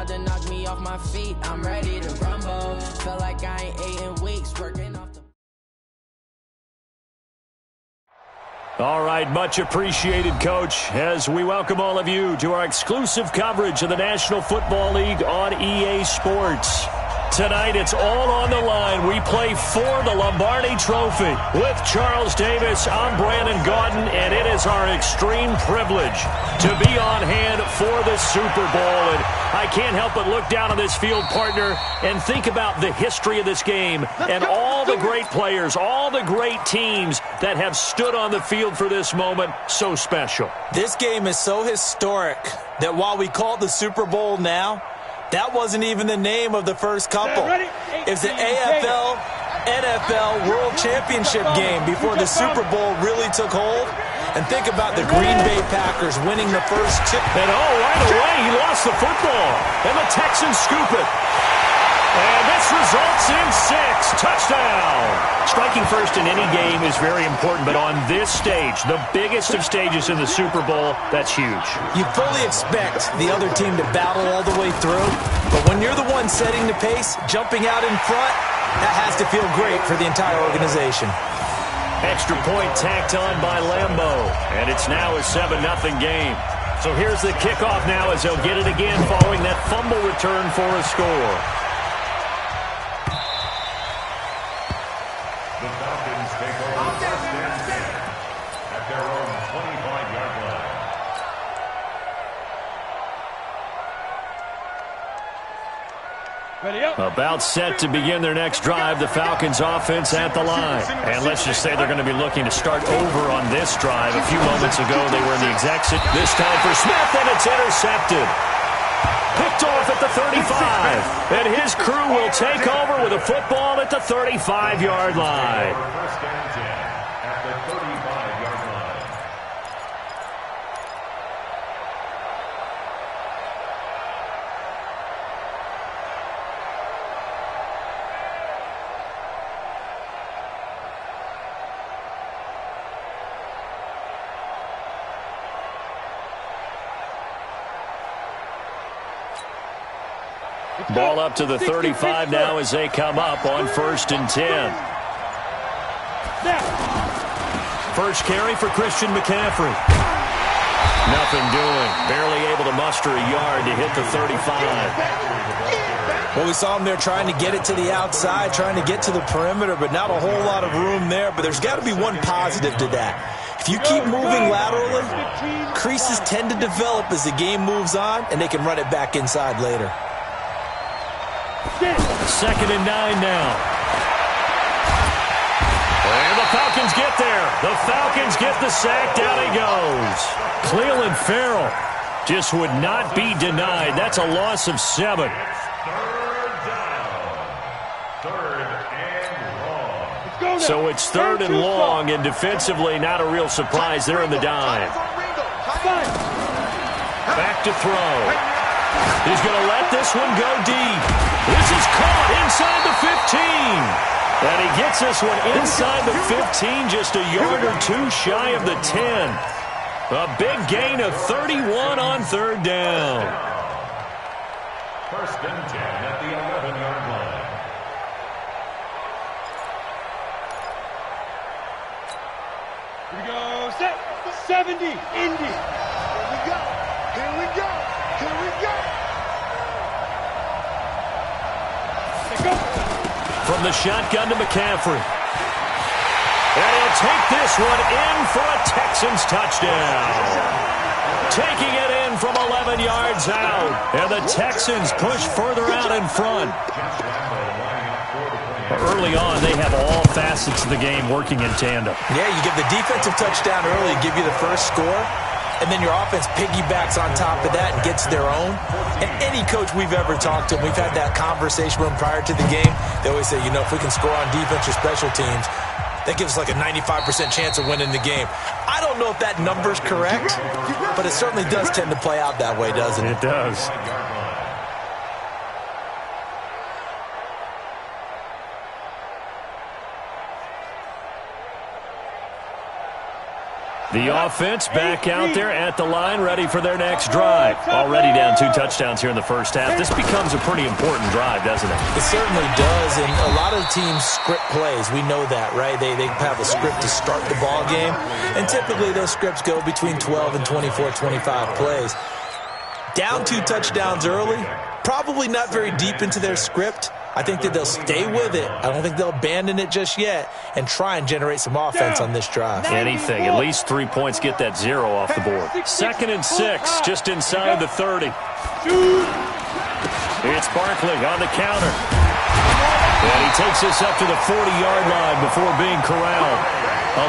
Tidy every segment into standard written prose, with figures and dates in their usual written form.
about to knock me off my feet. I'm ready to rumble. Feel like I ain't ate in weeks, working off the... All right, much appreciated, Coach, as we welcome all of you to our exclusive coverage of the National Football League on EA Sports. Tonight, it's all on the line. We play for the Lombardi Trophy. With Charles Davis, I'm Brandon Gaudin, and it is our extreme privilege to be on hand for the Super Bowl. And I can't help but look down on this field, partner, and think about the history of this game and all the great players, all the great teams that have stood on the field for this moment. So special. This game is so historic that while we call it the Super Bowl now, that wasn't even the name of the first couple. It's the AFL, NFL World Championship game before the Super Bowl really took hold. And think about the Green Bay Packers winning the first two. And right away, he lost the football. And the Texans scoop it. And this results in 6. Touchdown. Striking first in any game is very important, but on this stage, the biggest of stages in the Super Bowl, that's huge. You fully expect the other team to battle all the way through, but when you're the one setting the pace, jumping out in front, that has to feel great for the entire organization. Extra point tacked on by Lambeau, and it's now a 7-0 game. So here's the kickoff now as they'll get it again following that fumble return for a score. The Falcons take over first and 10 at their own 25-yard line. About set to begin their next drive, the Falcons offense at the line. And let's just say they're going to be looking to start over on this drive. A few moments ago, they were in the exec sit. This time for Smith, and it's intercepted. Picked off at the 35. And his crew will take over with a football at the 35-yard line. First and 10 at the 35-yard line. Ball up to the 35 now as they come up on 1st and 10. First carry for Christian McCaffrey. Nothing doing. Barely able to muster a yard to hit the 35. Well, we saw him there trying to get it to the outside, trying to get to the perimeter, but not a whole lot of room there. But there's got to be one positive to that. If you keep moving laterally, creases tend to develop as the game moves on, and they can run it back inside later. 2nd and 9 now. And the Falcons get there. The Falcons get the sack. Down he goes. Cleveland Farrell just would not be denied. That's a loss of 7. Third down. Third and long. So it's 3rd and long, and defensively not a real surprise. They're in the dime. Back to throw. He's going to let this one go deep. This is caught inside the 15. And he gets this one inside the 15, just a yard or two shy of the 10. A big gain of 31 on 3rd down. First and 10 at the 11-yard line. Here we go. Set. 70. Indy. Here we go. Here we go. Here we go. From the shotgun to McCaffrey. And he'll take this one in for a Texans touchdown. Taking it in from 11 yards out. And the Texans push further out in front. Early on, they have all facets of the game working in tandem. Yeah, you give the defensive touchdown early, give you the first score, and then your offense piggybacks on top of that and gets their own. And any coach we've ever talked to, we've had that conversation with them prior to the game, they always say, you know, if we can score on defense or special teams, that gives us like a 95% chance of winning the game. I don't know if that number's correct, but it certainly does tend to play out that way, doesn't it? It does. The offense back out there at the line, ready for their next drive. Already down 2 touchdowns here in the first half. This becomes a pretty important drive, doesn't it? It certainly does, and a lot of teams script plays. We know that, right? They have a script to start the ball game, and typically those scripts go between 12 and 24, 25 plays. Down 2 touchdowns early, probably not very deep into their script. I think that they'll stay with it. I don't think they'll abandon it just yet and try and generate some offense on this drive. Anything. At least 3 points, get that 0 off the board. 2nd and 6, just inside the 30. It's Barkley on the counter. And he takes us up to the 40-yard line before being corralled.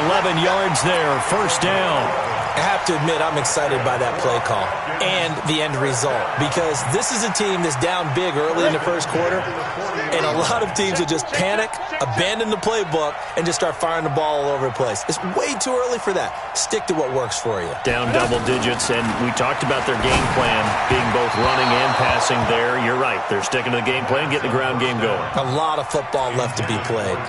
11 yards there, first down. I have to admit, I'm excited by that play call and the end result, because this is a team that's down big early in the first quarter, and a lot of teams will just panic, abandon the playbook, and just start firing the ball all over the place. It's way too early for that. Stick to what works for you. Down double digits, and we talked about their game plan being both running and passing there. You're right. They're sticking to the game plan, getting the ground game going. A lot of football left to be played.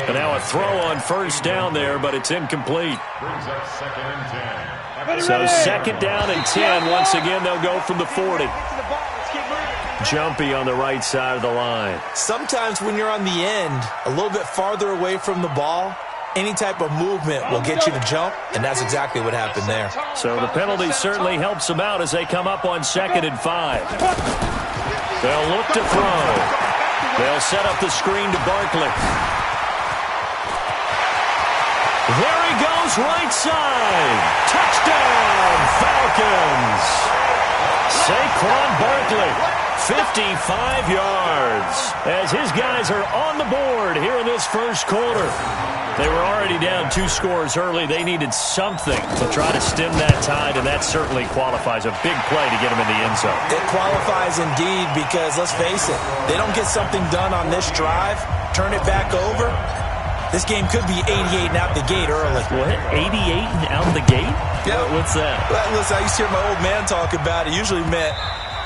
And now a throw on first down there, but it's incomplete. Brings up 2nd and 10. So 2nd down and 10. Once again, they'll go from the 40. Jumpy on the right side of the line. Sometimes when you're on the end, a little bit farther away from the ball, any type of movement will get you to jump, and that's exactly what happened there. So the penalty certainly helps them out as they come up on 2nd and 5. They'll look to throw. They'll set up the screen to Barkley. There he goes, right side. Touchdown, Falcons. Saquon Barkley, 55 yards. As his guys are on the board here in this first quarter. They were already down 2 scores early. They needed something to try to stem that tide, and that certainly qualifies. A big play to get them in the end zone. It qualifies indeed, because let's face it, they don't get something done on this drive, turn it back over. This game could be 88 and out the gate early. What? 88 and out the gate? Yeah. What's that? Well, listen, I used to hear my old man talk about it. Usually meant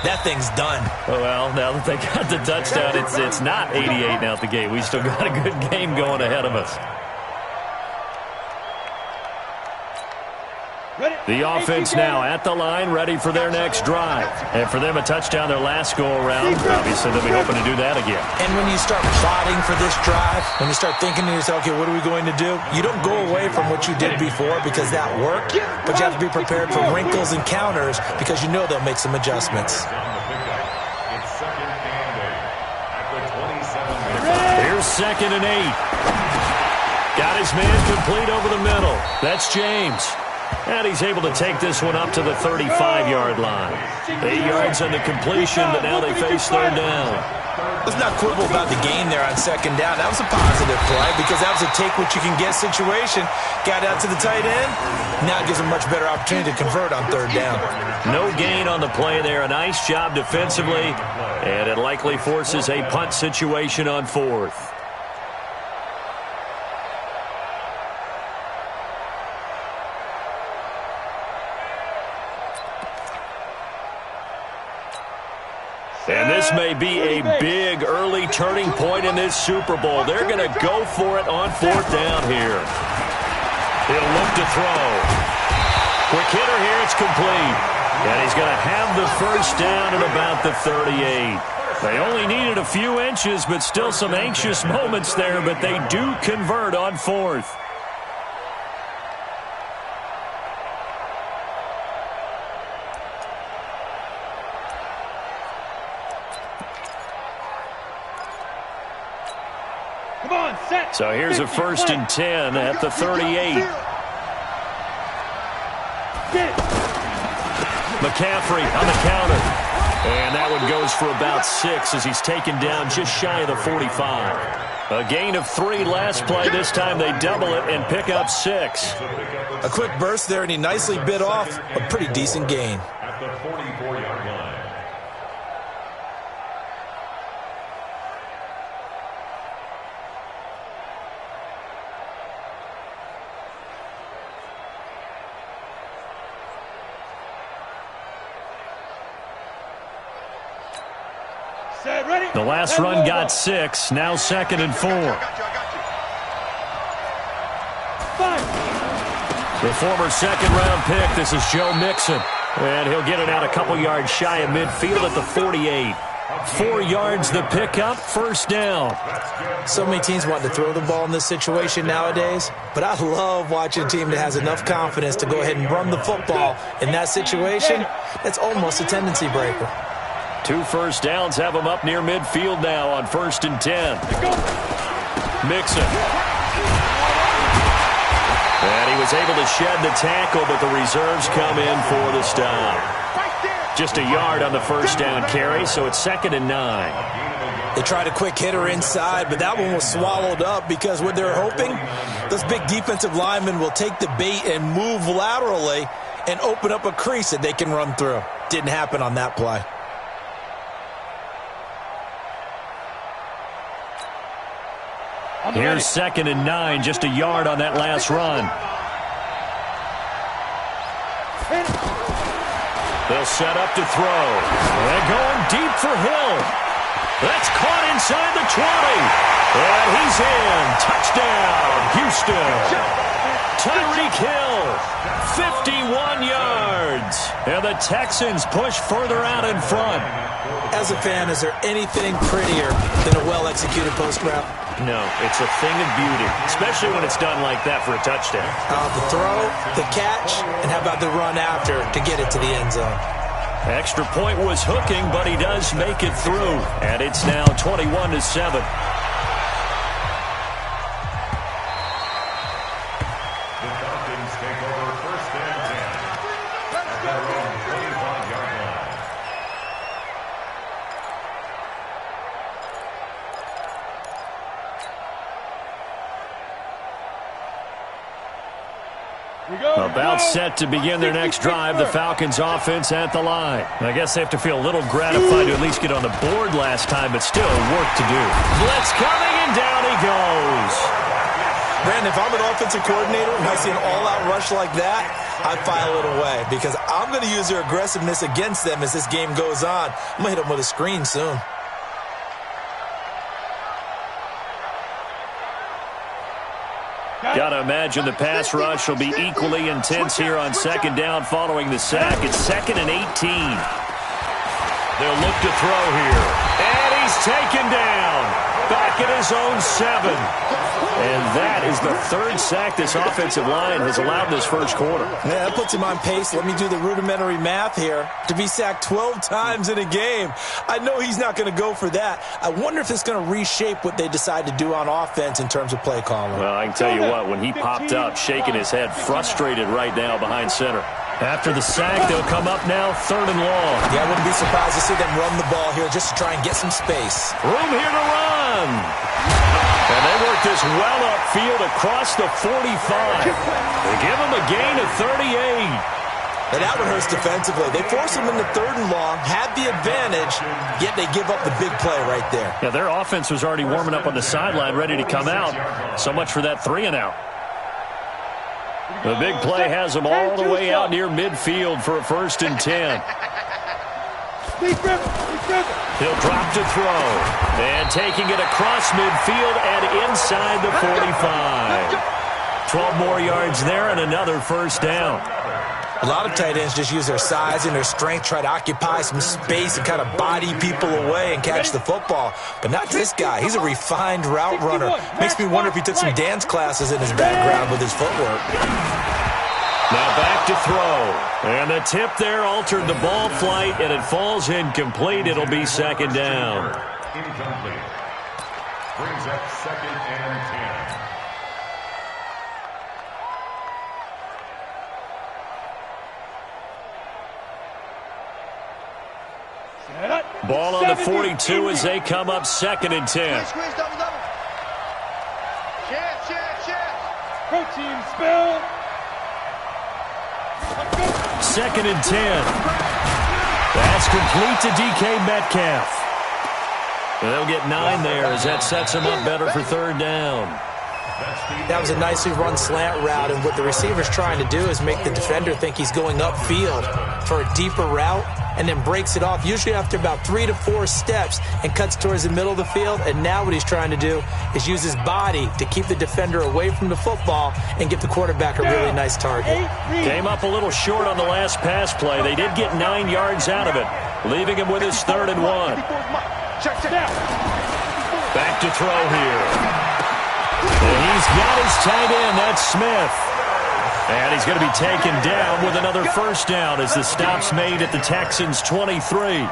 that thing's done. Well, now that they got the touchdown, it's not 88 and out the gate. We still got a good game going ahead of us. The offense now at the line, ready for their next drive. And for them, a touchdown their last go-around. Obviously, they'll be hoping to do that again. And when you start plotting for this drive, when you start thinking to yourself, okay, what are we going to do? You don't go away from what you did before because that worked, but you have to be prepared for wrinkles and counters because you know they'll make some adjustments. Here's 2nd and 8. Got his man complete over the middle. That's James. And he's able to take this one up to the 35-yard line. 8 yards on the completion, but now they face 3rd down. Let's not quibble about the gain there on 2nd down. That was a positive play because that was a take-what-you-can-get situation. Got out to the tight end. Now it gives them a much better opportunity to convert on 3rd down. No gain on the play there. A nice job defensively, and it likely forces a punt situation on 4th. And this may be a big early turning point in this Super Bowl. They're going to go for it on 4th down here. He'll look to throw. Quick hitter here, it's complete. And he's going to have the first down at about the 38. They only needed a few inches, but still some anxious moments there, but they do convert on 4th. So here's a 1st and 10 at the 38. McCaffrey on the counter. And that one goes for about 6 as he's taken down just shy of the 45. A gain of 3 last play. This time they double it and pick up 6. A quick burst there, and he nicely bit off a pretty decent gain. At the 44-yard line. The last run got 6. Now 2nd and 4. The former second-round pick, this is Joe Mixon. And he'll get it out a couple yards shy of midfield at the 48. 4 yards the pickup, first down. So many teams want to throw the ball in this situation nowadays, but I love watching a team that has enough confidence to go ahead and run the football in that situation. That's almost a tendency breaker. 2 first downs have him up near midfield now on 1st and 10. Mixon. And he was able to shed the tackle, but the reserves come in for the stop. Just a yard on the first down carry, so it's 2nd and 9. They tried a quick hitter inside, but that one was swallowed up because what they're hoping, those big defensive linemen will take the bait and move laterally and open up a crease that they can run through. Didn't happen on that play. Here's 2nd and 9, just a yard on that last run. They'll set up to throw. They're going deep for Hill. That's caught inside the 20. And he's in. Touchdown, Houston. Tyreek Hill, 51 yards. And the Texans push further out in front. As a fan, is there anything prettier than a well-executed post route? No, it's a thing of beauty, especially when it's done like that for a touchdown. The throw, the catch, and how about the run after to get it to the end zone? Extra point was hooking, but he does make it through. And it's now 21-7. About set to begin their next drive, the Falcons offense at the line. I guess they have to feel a little gratified to at least get on the board last time, but still work to do. Blitz coming, and down he goes. Brandon, if I'm an offensive coordinator and I see an all-out rush like that, I file it away because I'm going to use their aggressiveness against them as this game goes on. I'm going to hit them with a screen soon. Got to imagine the pass rush will be equally intense here on 2nd down following the sack. It's 2nd and 18. They'll look to throw here. And he's taken down. Back at his own 7. And that is the 3rd sack this offensive line has allowed this first quarter. Yeah, that puts him on pace. Let me do the rudimentary math here. To be sacked 12 times in a game, I know he's not going to go for that. I wonder if it's going to reshape what they decide to do on offense in terms of play calling. Well, I can tell you what, when he popped up, shaking his head, frustrated right now behind center. After the sack, they'll come up now 3rd and long. Yeah, I wouldn't be surprised to see them run the ball here just to try and get some space. Room here to run. And they work this well upfield across the 45. They give him a gain of 38. And that one hurts defensively. They force him into 3rd and long, had the advantage, yet they give up the big play right there. Yeah, their offense was already warming up on the sideline, ready to come out. So much for that 3-and-out. The big play has them all the way out near midfield for a 1st and 10. He'll drop to throw. And taking it across midfield and inside the 45. 12 more yards there and another 1st down. A lot of tight ends just use their size and their strength, try to occupy some space and kind of body people away and catch the football. But not this guy. He's a refined route runner. Makes me wonder if he took some dance classes in his background with his footwork. Now back to throw. And the tip there altered the ball flight, and it falls incomplete. It'll be 2nd down. Incomplete. Brings up 2nd and 10. Ball on the 42 as they come up 2nd and 10. Protein spill. 2nd and 10. That's complete to DK Metcalf. And they'll get 9 there as that sets them up better for 3rd down. That was a nicely run slant route, and what the receiver's trying to do is make the defender think he's going upfield for a deeper route, and then breaks it off, usually after about 3 to 4 steps, and cuts towards the middle of the field. And now what he's trying to do is use his body to keep the defender away from the football and give the quarterback a really nice target. Came up a little short on the last pass play. They did get 9 yards out of it, leaving him with his 3rd and 1. Back to throw here. And he's got his tight end. That's Smith. And he's going to be taken down with another first down as the stop's made at the Texans' 23.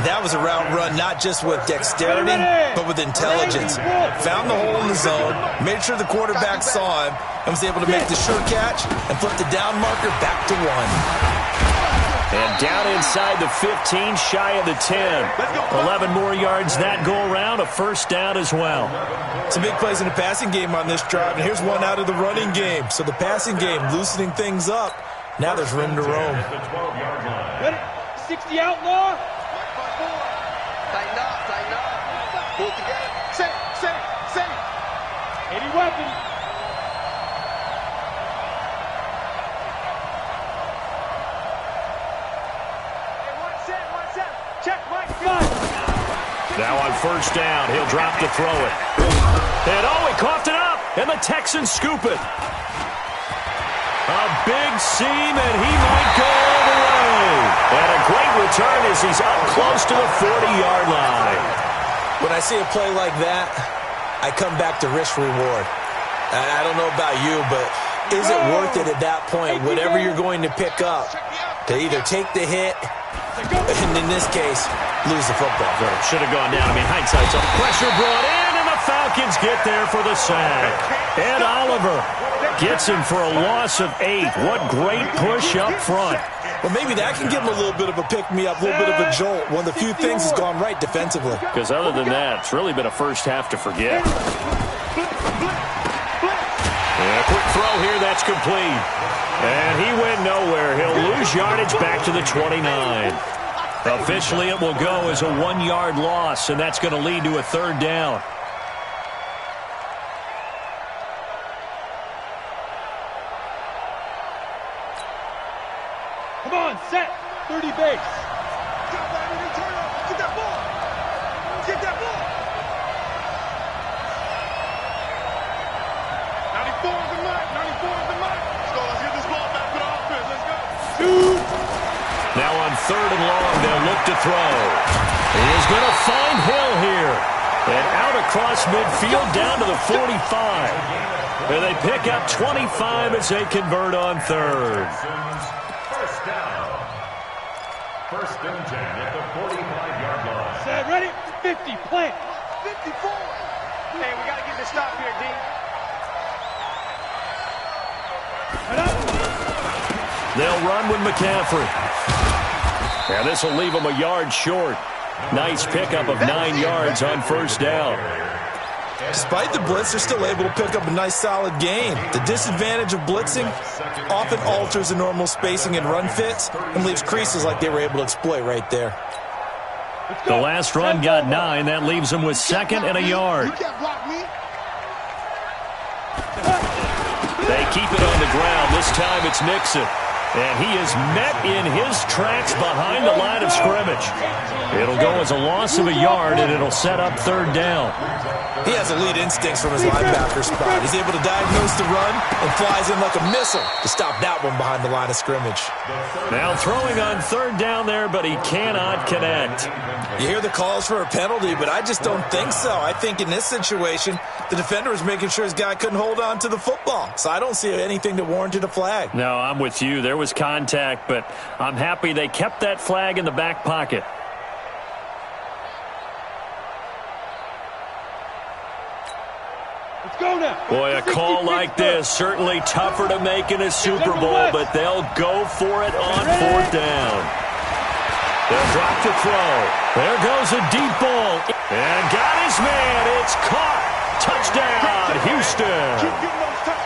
That was a route run not just with dexterity, but with intelligence. Found the hole in the zone, made sure the quarterback saw him, and was able to make the sure catch and flip the down marker back to 1. And down inside the 15, shy of the 10. 11 more yards that go around, a first down as well. Some big plays in the passing game on this drive, and here's one out of the running game. So the passing game loosening things up. Now there's room to roam. Ready? 60 outlaw. Tighten up, tighten up. Pull together. Safe. 80 weapons. Check, Mike. Now on first down, he'll drop to throw it. And he coughed it up, and the Texans scoop it. A big seam, and he might go all the way. And a great return as he's up close to the 40-yard line. When I see a play like that, I come back to risk-reward. I don't know about you, but is it worth it at that point, whatever you're going to pick up, to either take the hit, and in this case, lose the football? Should have gone down. I mean, hindsight's up. Pressure brought in, and the Falcons get there for the sack. Ed Oliver gets him for a loss of 8. What great push up front. Well, maybe that can give him a little bit of a pick-me-up, a little bit of a jolt. One of the few things has gone right defensively. Because other than that, it's really been a first half to forget. Yeah, quick throw here, that's complete. And he went nowhere. He'll lose yardage back to the 29. Officially, it will go as a 1-yard loss, and that's going to lead to a 3rd down. Come on, set. 30 base. Get that ball. 94 is the mark. 94 is the mark. Let's get this ball back for the offense. Let's go. 2. Now on 3rd and long, they'll look to throw. He is going to find Hill here. And out across midfield down to the 45. And they pick up 25 as they convert on 3rd. First down. 1st and 10 at the 45-yard line. Set, ready? 50, plant. 54. Hey, we got to get this stop here, D. They'll run with McCaffrey. And this will leave them a yard short. Nice pickup of 9 yards on first down. Despite the blitz, they're still able to pick up a nice solid gain. The disadvantage of blitzing often alters the normal spacing and run fits and leaves creases like they were able to exploit right there. The last run got 9. That leaves them with 2nd and a yard. You can't block me. They keep it on the ground. This time it's Nixon. And he is met in his tracks behind the line of scrimmage. It'll go as a loss of a yard, and it'll set up 3rd down. He has elite instincts from his linebacker spot. He's able to diagnose the run and flies in like a missile to stop that one behind the line of scrimmage. Now throwing on 3rd down there, but he cannot connect. You hear the calls for a penalty, but I just don't think so. I think in this situation, the defender was making sure his guy couldn't hold on to the football. So I don't see anything that warranted a flag. No, I'm with you. There was contact, but I'm happy they kept that flag in the back pocket. Let's go now. Boy, a call like this, certainly tougher to make in a Super Bowl, but they'll go for it on 4th down. They'll drop to throw. There goes a deep ball. And got his man. It's caught. Touchdown, Houston.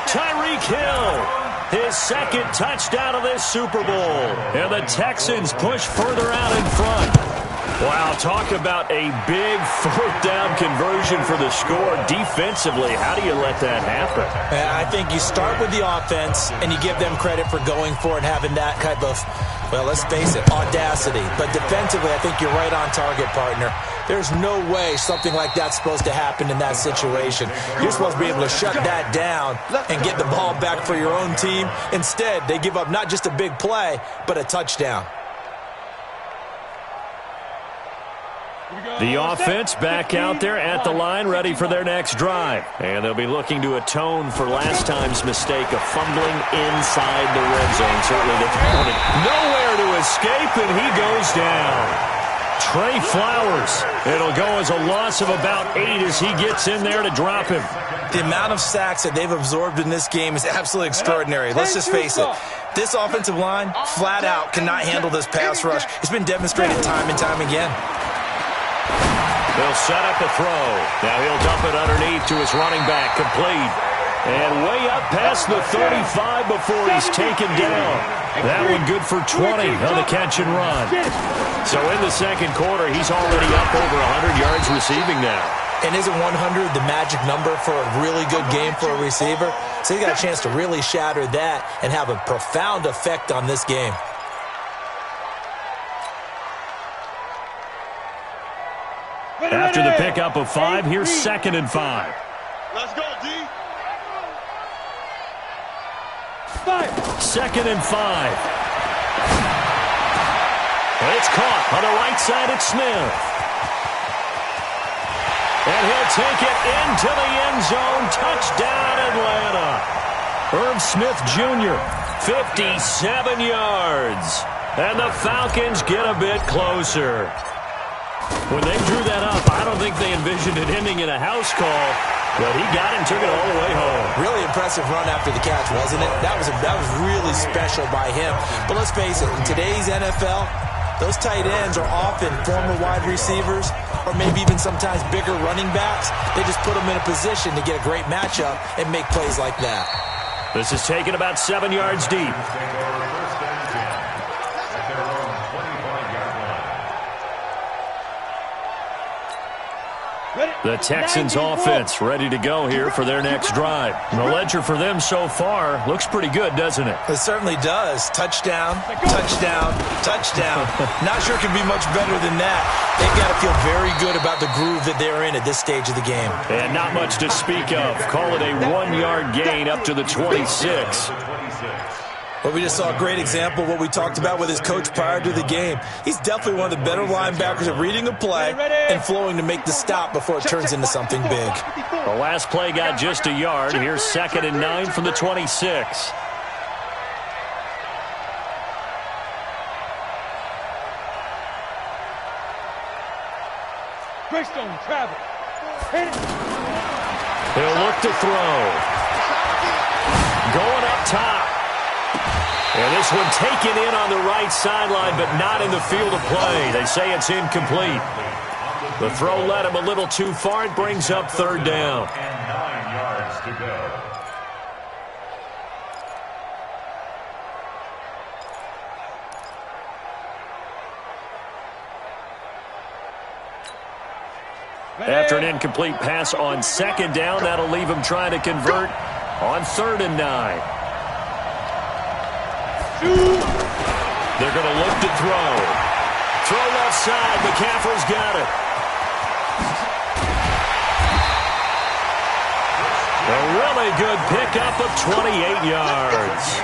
Tyreek Hill, his 2nd touchdown of this Super Bowl. And the Texans push further out in front. Wow, talk about a big fourth down conversion for the score. Defensively, how do you let that happen? I think you start with the offense, and you give them credit for going for it and having that type of, well, let's face it, audacity. But defensively, I think you're right on target, partner. There's no way something like that's supposed to happen in that situation. You're supposed to be able to shut that down and get the ball back for your own team. Instead, they give up not just a big play, but a touchdown. The offense back out there at the line, ready for their next drive. And they'll be looking to atone for last time's mistake of fumbling inside the red zone. Certainly they wanted nowhere to escape, and he goes down. Trey Flowers. It'll go as a loss of about 8 as he gets in there to drop him. The amount of sacks that they've absorbed in this game is absolutely extraordinary. Let's just face it. This offensive line, flat out, cannot handle this pass rush. It's been demonstrated time and time again. They'll set up a throw. Now he'll dump it underneath to his running back, complete. And way up past the 35 before he's taken down. That one good for 20 on the catch and run. So in the second quarter, he's already up over 100 yards receiving now. And isn't 100 the magic number for a really good game for a receiver? So he's got a chance to really shatter that and have a profound effect on this game. After the pickup of 5, here's 2nd and 5. Let's go, D. 2nd and 5. And it's caught on the right side at Smith. And he'll take it into the end zone. Touchdown, Atlanta. Irv Smith Jr., 57 yards. And the Falcons get a bit closer. When they drew that up, I don't think they envisioned it ending in a house call, but he got it and took it all the way home. Really impressive run after the catch, wasn't it? That was really special by him. But let's face it, in today's NFL, those tight ends are often former wide receivers or maybe even sometimes bigger running backs. They just put them in a position to get a great matchup and make plays like that. This is taken about 7 yards deep. The Texans offense ready to go here for their next drive. And the ledger for them so far looks pretty good, doesn't it? It certainly does. Touchdown, touchdown, touchdown. Not sure it can be much better than that. They've got to feel very good about the groove that they're in at this stage of the game. And not much to speak of. Call it a 1-yard gain up to the 26. Well, we just saw a great example of what we talked about with his coach prior to the game. He's definitely one of the better linebackers at reading a play and flowing to make the stop before it turns into something big. The last play got just a yard. Here's 2nd and 9 from the 26. Greystone travel. Hit it. He'll look to throw. Going up top. And this one taken in on the right sideline, but not in the field of play. They say it's incomplete. The throw led him a little too far. It brings up 3rd down. And 9 yards to go. After an incomplete pass on 2nd down, that'll leave him trying to convert on 3rd and 9. They're going to look to throw. Throw left side. McCaffrey's got it. A really good pickup of 28 yards.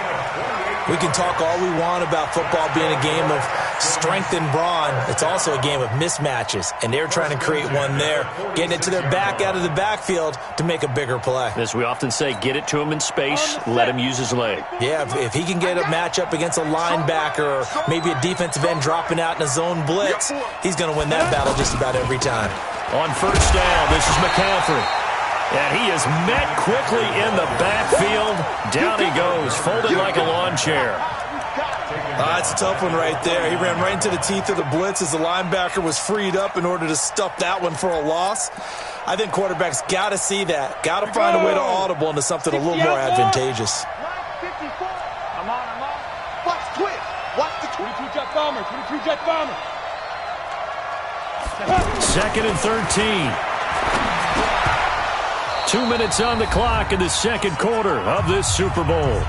We can talk all we want about football being a game of strength and brawn. It's also a game of mismatches, and they're trying to create one there, getting it to their back out of the backfield to make a bigger play. As we often say, get it to him in space, let him use his leg. Yeah, if he can get a matchup against a linebacker or maybe a defensive end dropping out in a zone blitz, he's going to win that battle just about every time. On 1st down, this is McCaffrey. And he is met quickly in the backfield. Down he goes, folded like a lawn chair. That's a tough one right there. He ran right into the teeth of the blitz as the linebacker was freed up in order to stuff that one for a loss. I think quarterbacks got to see that. Got to find a way to audible into something a little more advantageous. I'm on. Watch twist. Watch the 22 jet bomber. 22 jet bomber. 2nd and 13. 2 minutes on the clock in the second quarter of this Super Bowl.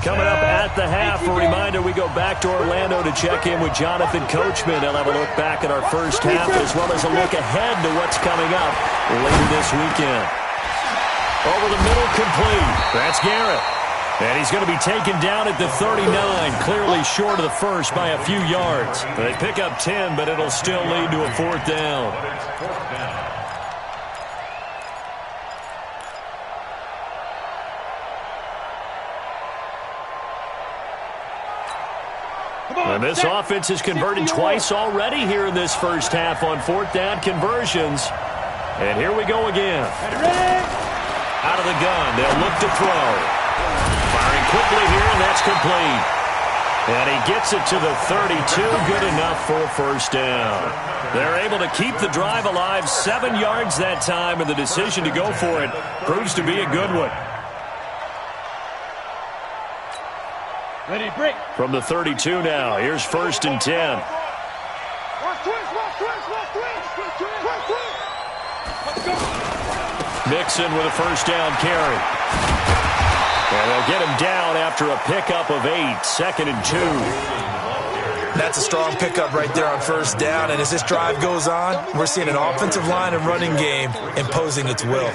Coming up at the half, a reminder, we go back to Orlando to check in with Jonathan Coachman. He'll have a look back at our first half as well as a look ahead to what's coming up later this weekend. Over the middle, complete. That's Garrett. And he's going to be taken down at the 39, clearly short of the first by a few yards. They pick up 10, but it'll still lead to a 4th down. And this offense has converted twice already here in this first half on 4th down conversions. And here we go again. Out of the gun, they'll look to throw. Firing quickly here, and that's complete. And he gets it to the 32, good enough for a 1st down. They're able to keep the drive alive, 7 yards that time, and the decision to go for it proves to be a good one. Ready, break. From the 32 now, here's 1st and 10. Mixon with a 1st down carry. And they'll get him down after a pickup of 8, 2nd and 2. That's a strong pickup right there on 1st down, and as this drive goes on, we're seeing an offensive line and running game imposing its will.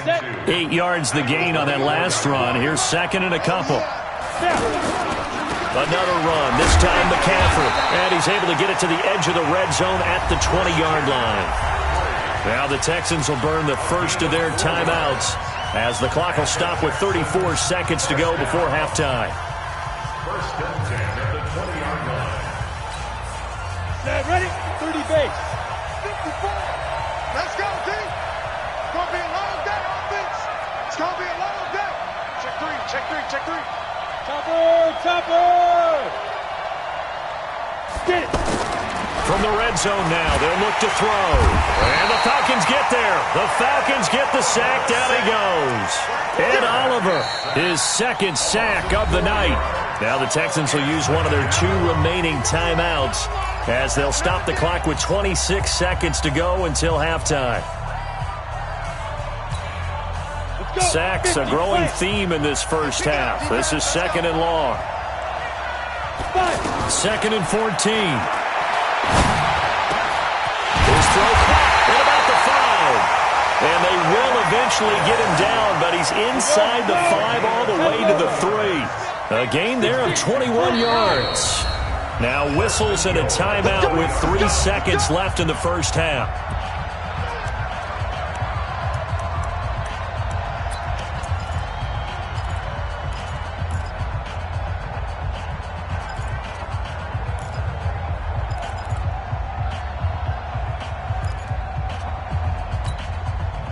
8 yards the gain on that last run. Here's 2nd and a couple. Another run, this time McCaffrey. And he's able to get it to the edge of the red zone at the 20-yard line. Now the Texans will burn the first of their timeouts as the clock will stop with 34 seconds to go before halftime. 1st and 10 at the 20-yard line. Ready? 30 base. 54. Let's go, team. It's going to be a long day, offense. It's going to be a long day. Check 3, check 3, check 3. Chopper! Get it! From the red zone now, they'll look to throw. And the Falcons get there. The Falcons get the sack. Down he goes. Ed Oliver, his 2nd sack of the night. Now the Texans will use one of their 2 remaining timeouts as they'll stop the clock with 26 seconds to go until halftime. Sacks, a growing theme in this first half. This is 2nd and long. 2nd and 14. His throw caught at about the 5. And they will eventually get him down, but he's inside the 5 all the way to the 3. A gain there of 21 yards. Now whistles and a timeout with 3 seconds left in the first half.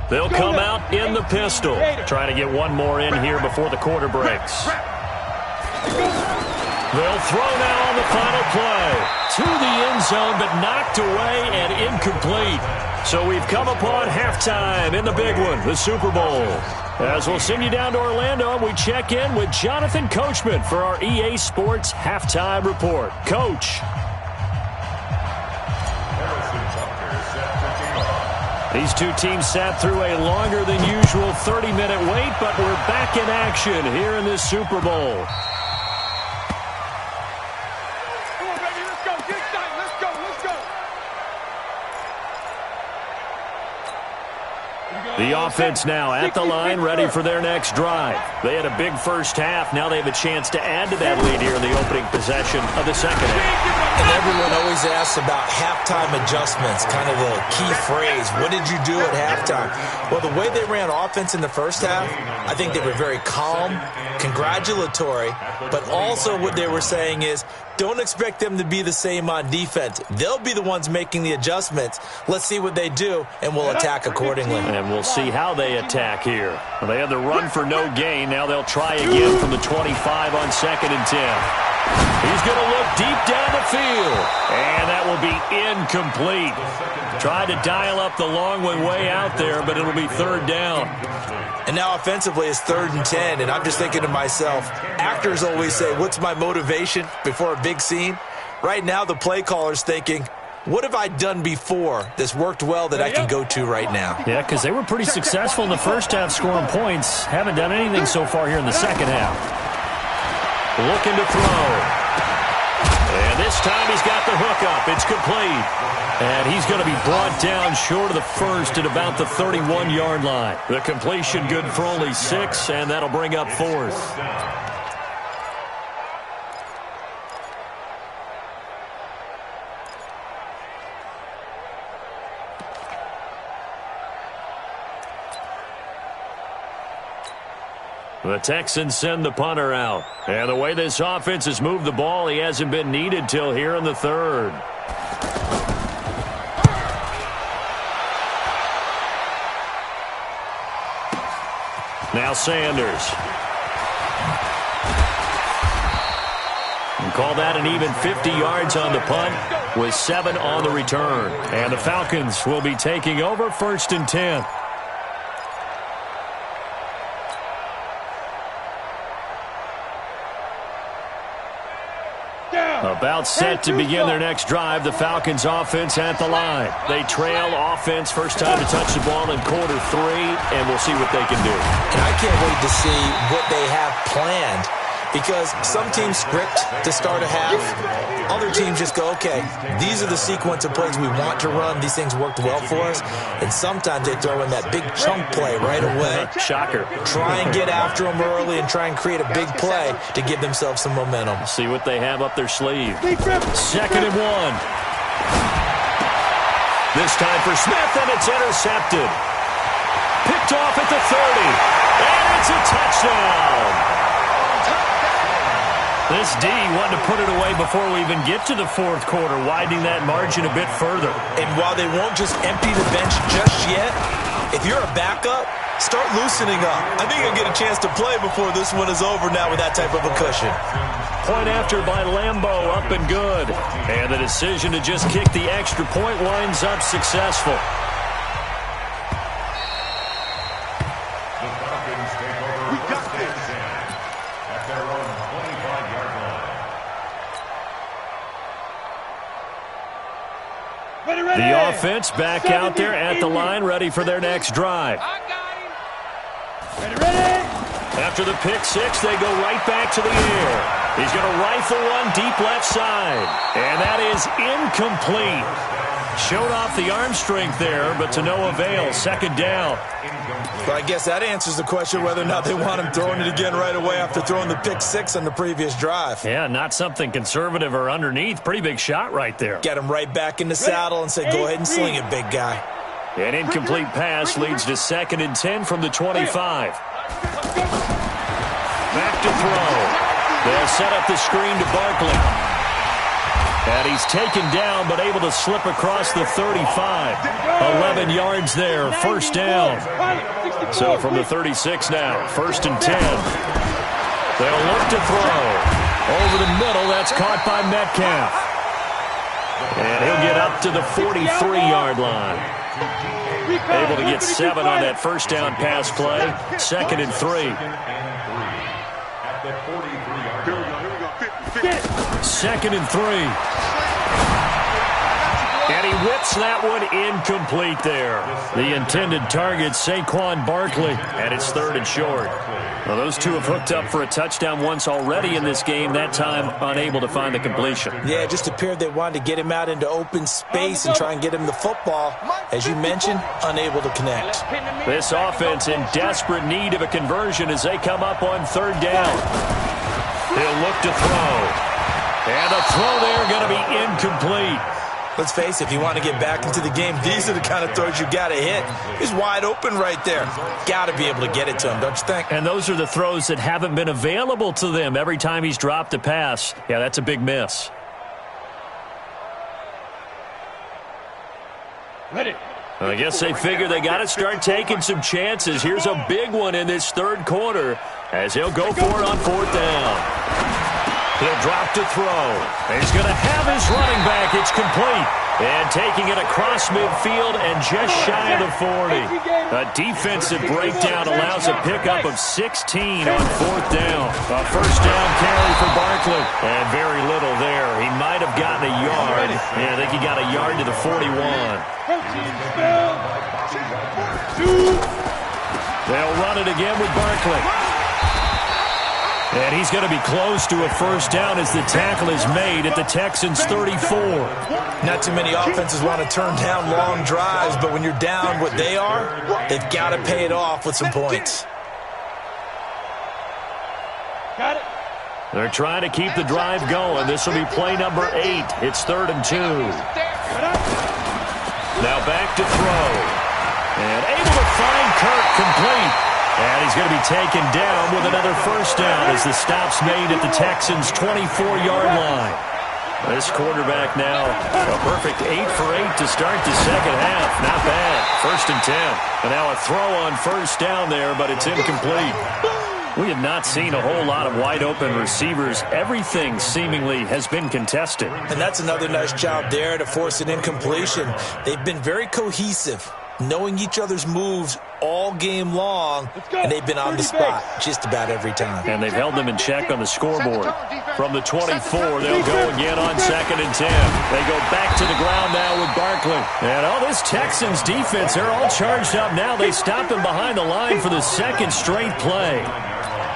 They'll come out in the pistol, trying to get one more in here before the quarter breaks. They'll throw now on the final play. To the end zone, but knocked away and incomplete. So we've come upon halftime in the big one, the Super Bowl. As we'll send you down to Orlando, we check in with Jonathan Coachman for our EA Sports Halftime Report. Coach. These two teams sat through a longer than usual 30-minute wait, but we're back in action here in this Super Bowl. Come on, baby, let's go. Get excited. Let's go, let's go. The offense now at the line, ready for their next drive. They had a big first half. Now they have a chance to add to that lead here in the opening possession of the second half. And everyone always asks about halftime adjustments, kind of the key phrase. What did you do at halftime? Well, the way they ran offense in the first half, I think they were very calm, congratulatory, but also what they were saying is, don't expect them to be the same on defense. They'll be the ones making the adjustments. Let's see what they do, and we'll attack accordingly. And we'll see how they attack here. Well, they had the run for no gain. Now they'll try again from the 25 on 2nd and 10. He's going to look deep down the field. And that will be incomplete. Tried to dial up the long way out there, but it'll be third down. And now offensively it's 3rd and 10, and I'm just thinking to myself, actors always say, what's my motivation before a big scene? Right now the play caller's thinking, what have I done before that's worked well that I can go to right now? Yeah, because they were pretty successful in the first half scoring points. Haven't done anything so far here in the second half. Looking to throw. And this time he's got the hook up. It's complete. And he's going to be brought down short of the first at about the 31-yard line. The completion good for only 6, and that'll bring up 4th. The Texans send the punter out. And the way this offense has moved the ball, he hasn't been needed till here in the 3rd. Now Sanders. And call that an even 50 yards on the punt with 7 on the return. And the Falcons will be taking over 1st and 10. About set to begin their next drive. The Falcons offense at the line. They trail offense first time to touch the ball in quarter 3, and we'll see what they can do. And I can't wait to see what they have planned, because some teams script to start a half. Other teams just go, okay, these are the sequence of plays we want to run. These things worked well for us. And sometimes they throw in that big chunk play right away. Shocker. Try and get after them early and try and create a big play to give themselves some momentum. See what they have up their sleeve. 2nd and 1. This time for Smith, and it's intercepted. Picked off at the 30. And it's a touchdown. This D wanted to put it away before we even get to the 4th quarter, widening that margin a bit further. And while they won't just empty the bench just yet, if you're a backup, start loosening up. I think you'll get a chance to play before this one is over now with that type of a cushion. Point after by Lambeau, up and good. And the decision to just kick the extra point winds up successful. The Falcons take over. We got this. At their own 25-yard line. The offense back out there at the line, ready for their next drive. After the pick 6, they go right back to the air. He's going to rifle one deep left side. And that is incomplete. Showed off the arm strength there, but to no avail. 2nd down. But I guess that answers the question whether or not they want him throwing it again right away after throwing the pick 6 on the previous drive. Yeah, not something conservative or underneath. Pretty big shot right there. Get him right back in the saddle and say, go ahead and sling it, big guy. An incomplete pass leads to 2nd and 10 from the 25. Back to throw. They'll set up the screen to Barkley. And he's taken down, but able to slip across the 35. 11 yards there, 1st down. So from the 36 now, 1st and 10. They'll look to throw. Over the middle, that's caught by Metcalf. And he'll get up to the 43-yard line. Able to get 7 on that 1st down pass play. 2nd and 3. At the 43-yard line. 2nd and 3. And he whips that one incomplete there. The intended target, Saquon Barkley, and it's 3rd and short. Well, those two have hooked up for a touchdown once already in this game, that time unable to find the completion. Yeah, it just appeared they wanted to get him out into open space and try and get him the football. As you mentioned, unable to connect. This offense in desperate need of a conversion as they come up on 3rd down. He'll look to throw. And the throw there going to be incomplete. Let's face it, if you want to get back into the game, these are the kind of throws you got to hit. He's wide open right there. Got to be able to get it to him, don't you think? And those are the throws that haven't been available to them every time he's dropped a pass. Yeah, that's a big miss. Ready. I guess they figure they got to start taking some chances. Here's a big one in this 3rd quarter as he'll go for it on 4th down. He'll drop to throw. He's going to have his running back. It's complete. And taking it across midfield and just shy of the 40. A defensive breakdown allows a pickup of 16 on 4th down. A first down carry for Barkley. And very little there. He might have gotten a yard. Yeah, I think he got a yard to the 41. They'll run it again with Barkley. And he's going to be close to a first down as the tackle is made at the Texans' 34. Not too many offenses want to turn down long drives, but when you're down what they are, they've got to pay it off with some points. Got it. They're trying to keep the drive going. This will be play number 8. It's 3rd and 2. Now back to throw. And able to find Kirk complete. And he's going to be taken down with another first down as the stop's made at the Texans' 24-yard line. This quarterback now a perfect 8 for 8 to start the second half. Not bad. 1st and 10. And now a throw on first down there, but it's incomplete. We have not seen a whole lot of wide-open receivers. Everything seemingly has been contested. And that's another nice job there to force an incompletion. They've been very cohesive, knowing each other's moves all game long, and they've been on the spot just about every time. And they've held them in check on the scoreboard. From the 24, they'll go again on 2nd and 10. They go back to the ground now with Barkley. And all this Texans defense, they're all charged up now. They stop him behind the line for the 2nd straight play.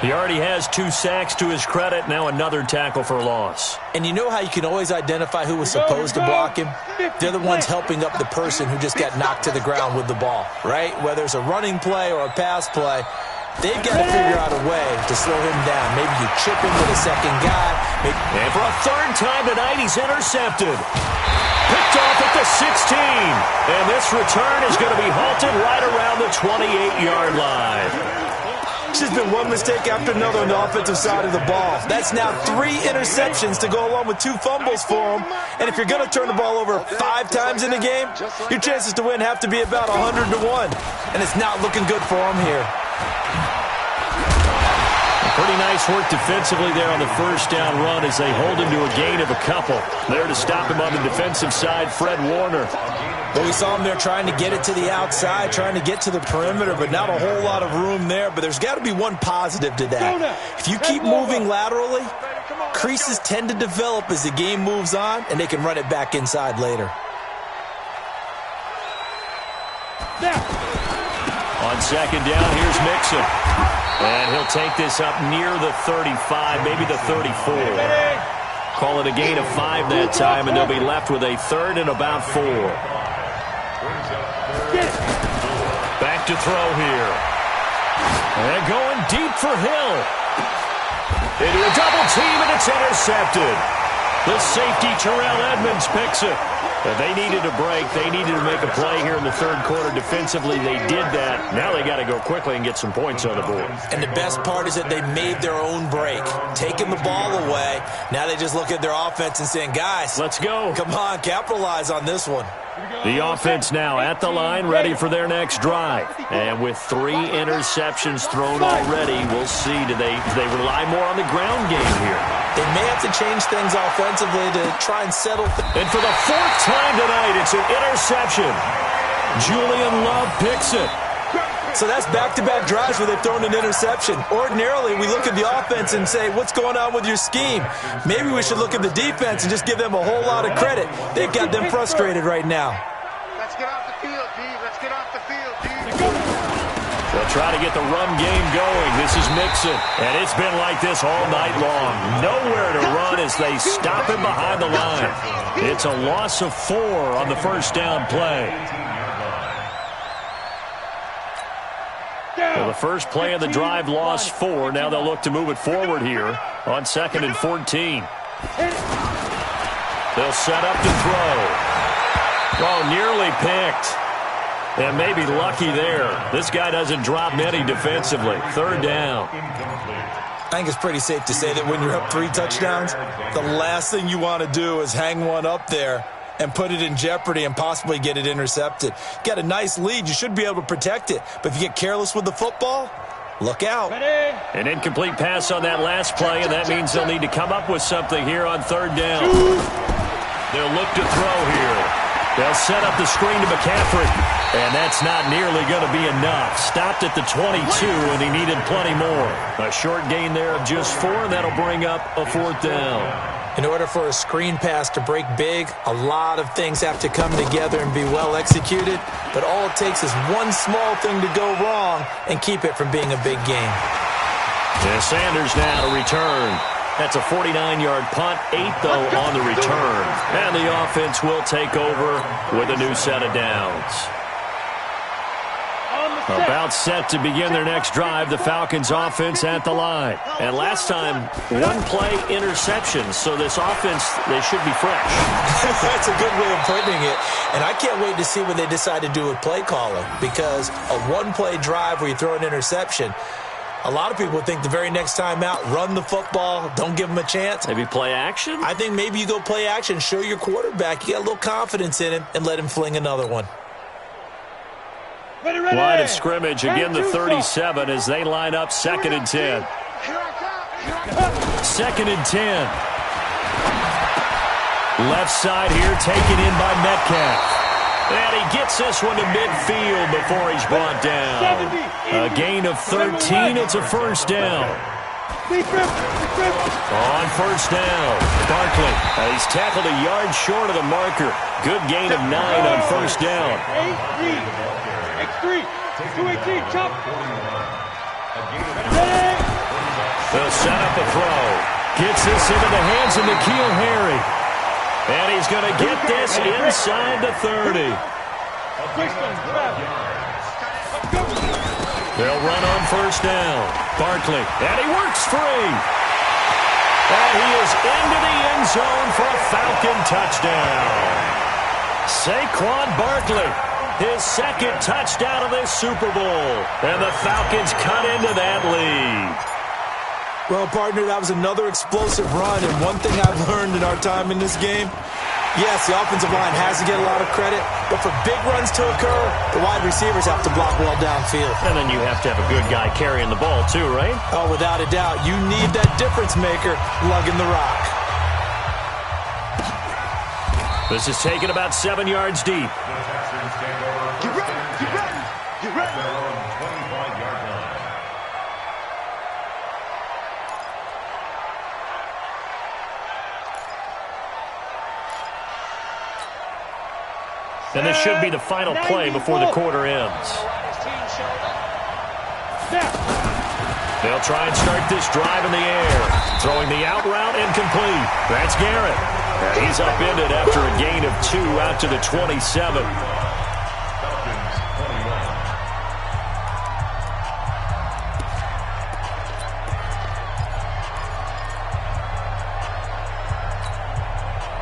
He already has 2 sacks to his credit. Now another tackle for loss. And you know how you can always identify who was supposed to block him? They're the ones helping up the person who just got knocked to the ground with the ball, right? Whether it's a running play or a pass play, they've got to figure out a way to slow him down. Maybe you chip him with a second guy. And for a 3rd time tonight, he's intercepted. Picked off at the 16. And this return is going to be halted right around the 28-yard line. It's just been one mistake after another on the offensive side of the ball. That's now 3 interceptions to go along with 2 fumbles for him. And if you're going to turn the ball over 5 times in a game, your chances to win have to be about 100 to 1. And it's not looking good for him here. Pretty nice work defensively there on the first down run as they hold him to a gain of a couple. There to stop him on the defensive side, Fred Warner. Well, we saw him there trying to get it to the outside, trying to get to the perimeter, but not a whole lot of room there. But there's got to be one positive to that. If you keep moving laterally, creases tend to develop as the game moves on, and they can run it back inside later. On 2nd down, here's Mixon. And he'll take this up near the 35, maybe the 34. Call it a gain of 5 that time, and they'll be left with a 3rd and about 4. Back to throw here. And going deep for Hill. Into a double team, and it's intercepted. The safety, Terrell Edmonds, picks it. They needed a break. They needed to make a play here in the 3rd quarter. Defensively, they did that. Now they got to go quickly and get some points on the board. And the best part is that they made their own break, taking the ball away. Now they just look at their offense and saying, guys, let's go. Come on, capitalize on this one. The offense now at the line, ready for their next drive. And with 3 interceptions thrown already, we'll see. Do they rely more on the ground game here? They may have to change things offensively to try and settle. And for the 4th time tonight, it's an interception. Julian Love picks it. So that's back-to-back drives where they've thrown an interception. Ordinarily, we look at the offense and say, what's going on with your scheme? Maybe we should look at the defense and just give them a whole lot of credit. They've got them frustrated right now. Let's get off the field, D. Let's get off the field, D. They'll try to get the run game going. This is Mixon. And it's been like this all night long. Nowhere to run as they stop him behind the line. It's a loss of 4 on the first down play. Well, the first play of the drive lost 4. Now they'll look to move it forward here on 2nd and 14. They'll set up to throw. Oh, nearly picked. And maybe lucky there. This guy doesn't drop many defensively. 3rd down. I think it's pretty safe to say that when you're up 3 touchdowns, the last thing you want to do is hang one up there and put it in jeopardy and possibly get it intercepted. Got a nice lead. You should be able to protect it. But if you get careless with the football, Look out. Ready. An incomplete pass on that last play, and that means they'll need to come up with something here on third down. They'll look to throw here. They'll set up the screen to McCaffrey, and that's not nearly going to be enough. Stopped at the 22, and he needed plenty more. A short gain there of just 4, and that'll bring up a fourth down. In order for a screen pass to break big, a lot of things have to come together and be well executed, but all it takes is one small thing to go wrong and keep it from being a big game. And Sanders now to return. That's a 49-yard punt, 8, though, on the return. And the offense will take over with a new set of downs. About set to begin their next drive, the Falcons offense at the line. And last time, one play interception, so this offense, they should be fresh. That's a good way of putting it. And I can't wait to see what they decide to do with play calling, because a one-play drive where you throw an interception, a lot of people think the very next time out, run the football, don't give them a chance. Maybe play action? I think maybe you go play action, show your quarterback you got a little confidence in him, and let him fling another one. Ready, ready. Line of scrimmage, again the 37 as they line up 2nd and 10. 2nd and 10. Left side here taken in by Metcalf. And he gets this one to midfield before he's brought down. A gain of 13. It's a first down. On first down, Barkley. He's tackled a yard short of the marker. Good gain of 9 on first down. X3, 218, chop. They'll set up a throw. Gets this into the hands of N'Keal Harry. And he's going to get this inside the 30. They'll run on first down. Barkley, and he works free. And he is into the end zone for a Falcon touchdown. Saquon Barkley, his 2nd touchdown of this Super Bowl. And the Falcons cut into that lead. Well, partner, that was another explosive run, and one thing I've learned in our time in this game, yes, the offensive line has to get a lot of credit, but for big runs to occur, the wide receivers have to block well downfield. And then you have to have a good guy carrying the ball too, right? Oh, without a doubt. You need that difference maker lugging the rock. This is taken about 7 yards deep. Get ready, get ready, get ready. Their own 25-yard line. And this should be the final play before the quarter ends. They'll try and start this drive in the air. Throwing the out route incomplete. That's Garrett. And he's upended after a gain of 2 out to the 27.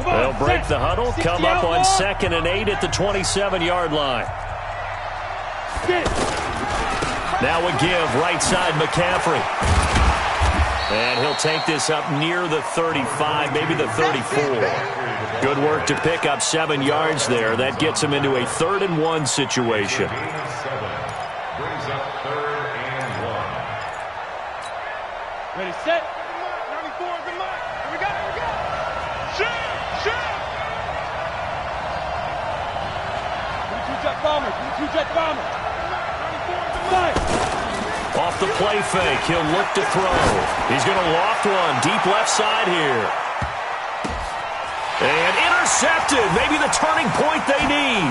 They'll break the huddle, come up on 2nd and 8 at the 27-yard line. Now a give, right side McCaffrey. And he'll take this up near the 35, maybe the 34. Good work to pick up 7 yards there. That gets him into a 3rd and 1 situation. Brings up 3rd and 1. Ready, set. 94 is the mark. Here we go, here we go. Shoot, shoot. 2-jet bomber, 2-jet bomber. 94 is the mark. Off the play fake, he'll look to throw. He's going to loft one deep left side here. And intercepted, maybe the turning point they need.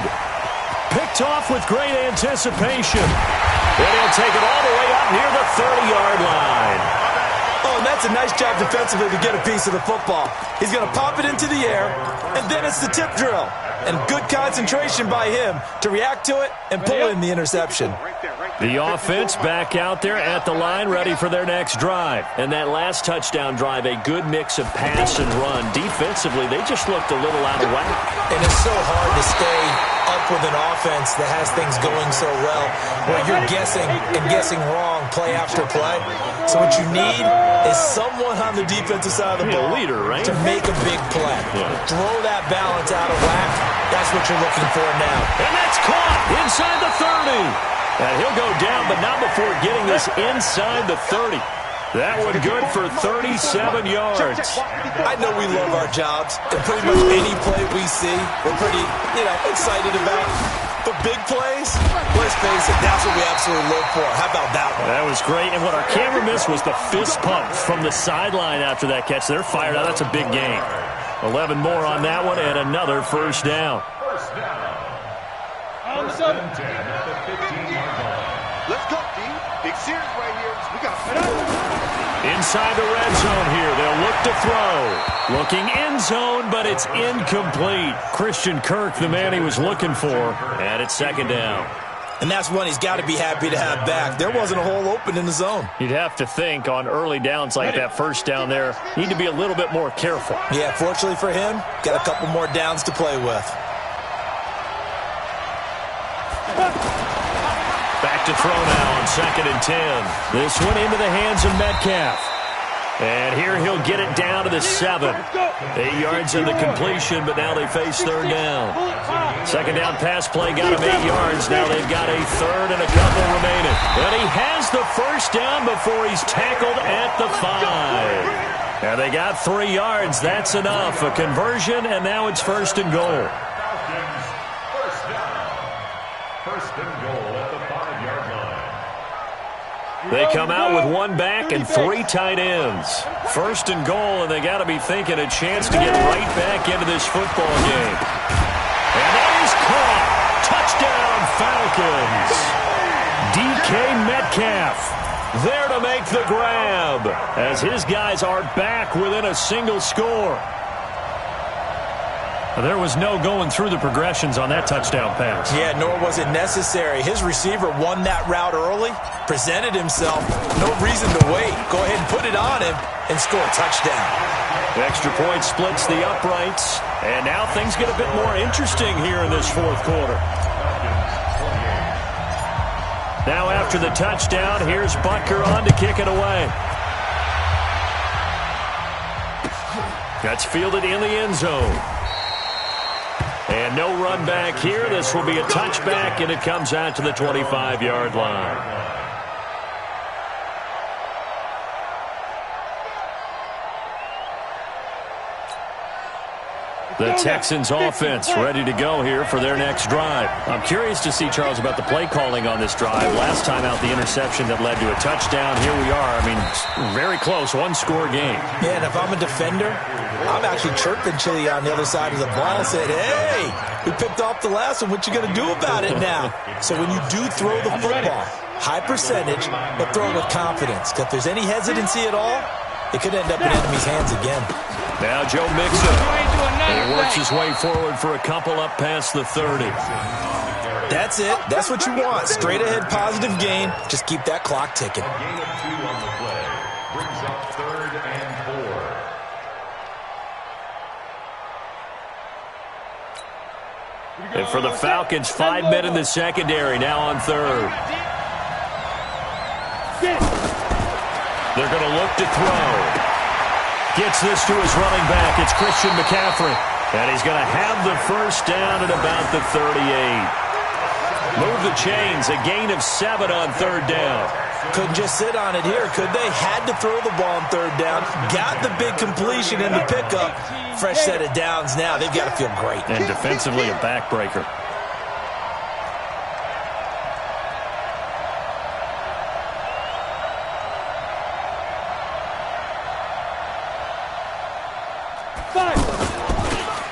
Picked off with great anticipation. And he'll take it all the way up near the 30-yard line. Oh, and that's a nice job defensively to get a piece of the football. He's going to pop it into the air, and then it's the tip drill. And good concentration by him to react to it and pull in the interception. The offense back out there at the line, ready for their next drive. And that last touchdown drive, a good mix of pass and run. Defensively, they just looked a little out of whack. And it's so hard to stay up with an offense that has things going so well, where you're guessing and guessing wrong play after play. So what you need is someone on the defensive side of the ball leader, right? to make a big play. Yeah. Throw that balance out of whack. That's what you're looking for now. And that's caught inside the 30. And he'll go down, but not before getting this inside the 30. That one good for 37 yards. I know we love our jobs, and pretty much any play we see, we're pretty, excited about. But big plays, let's face it, that's what we absolutely live for. How about that one? That was great, and what our camera missed was the fist pump from the sideline after that catch. They're fired out. That's a big gain. 11 more on that one, and another first down. First down. First and 10 at the 15-yard line. Let's go, D. Big series right here. We got to Inside the red zone here. They'll look to throw. Looking end zone, but it's incomplete. Christian Kirk, the man he was looking for, and it's second down. And that's one he's got to be happy to have back. There wasn't a hole open in the zone. You'd have to think on early downs like that first down there, need to be a little bit more careful. Yeah, fortunately for him, got a couple more downs to play with. Back to throw now on second and 10. This one into the hands of Metcalf. And here he'll get it down to the 7. 8 yards in the completion, but now they face third down. Second down pass play got him 8 yards. Now they've got a third and a couple remaining. And he has the first down before he's tackled at the 5. And they got 3 yards. That's enough. A conversion, and now it's first and goal. First down. First and goal at the 5-yard line. They come out with one back and 3 tight ends. First and goal, and they got to be thinking a chance to get right back into this football game. And that is caught. Touchdown, Falcons. DK Metcalf there to make the grab as his guys are back within a single score. There was no going through the progressions on that touchdown pass. Yeah, nor was it necessary. His receiver won that route early, presented himself, no reason to wait. Go ahead and put it on him and score a touchdown. Extra point splits the uprights, and now things get a bit more interesting here in this fourth quarter. Now after the touchdown, here's Butker on to kick it away. That's fielded in the end zone. And no run back here. This will be a touchback, and it comes out to the 25-yard line. The Texans offense ready to go here for their next drive. I'm curious to see, Charles, about the play calling on this drive. Last time out, the interception that led to a touchdown. Here we are. I mean, very close, one-score game. Yeah, and if I'm a defender, I'm actually chirping Chili on the other side of the ball, saying, hey, we picked off the last one. What you going to do about it now? So when you do throw the football, high percentage, but throw it with confidence. If there's any hesitancy at all, it could end up in enemy's hands again. Now Joe Mixon. He works his way forward for a couple up past the 30. That's it. That's what you want. Straight ahead positive gain. Just keep that clock ticking. A gain of 2 on the play. Brings up third and 4. And for the Falcons, 5 men in the secondary, now on third. They're going to look to throw. Gets this to his running back. It's Christian McCaffrey. And he's going to have the first down at about the 38. Move the chains. A gain of 7 on third down. Couldn't just sit on it here, could they? Had to throw the ball on third down. Got the big completion in the pickup. Fresh set of downs now. They've got to feel great. And defensively, a backbreaker.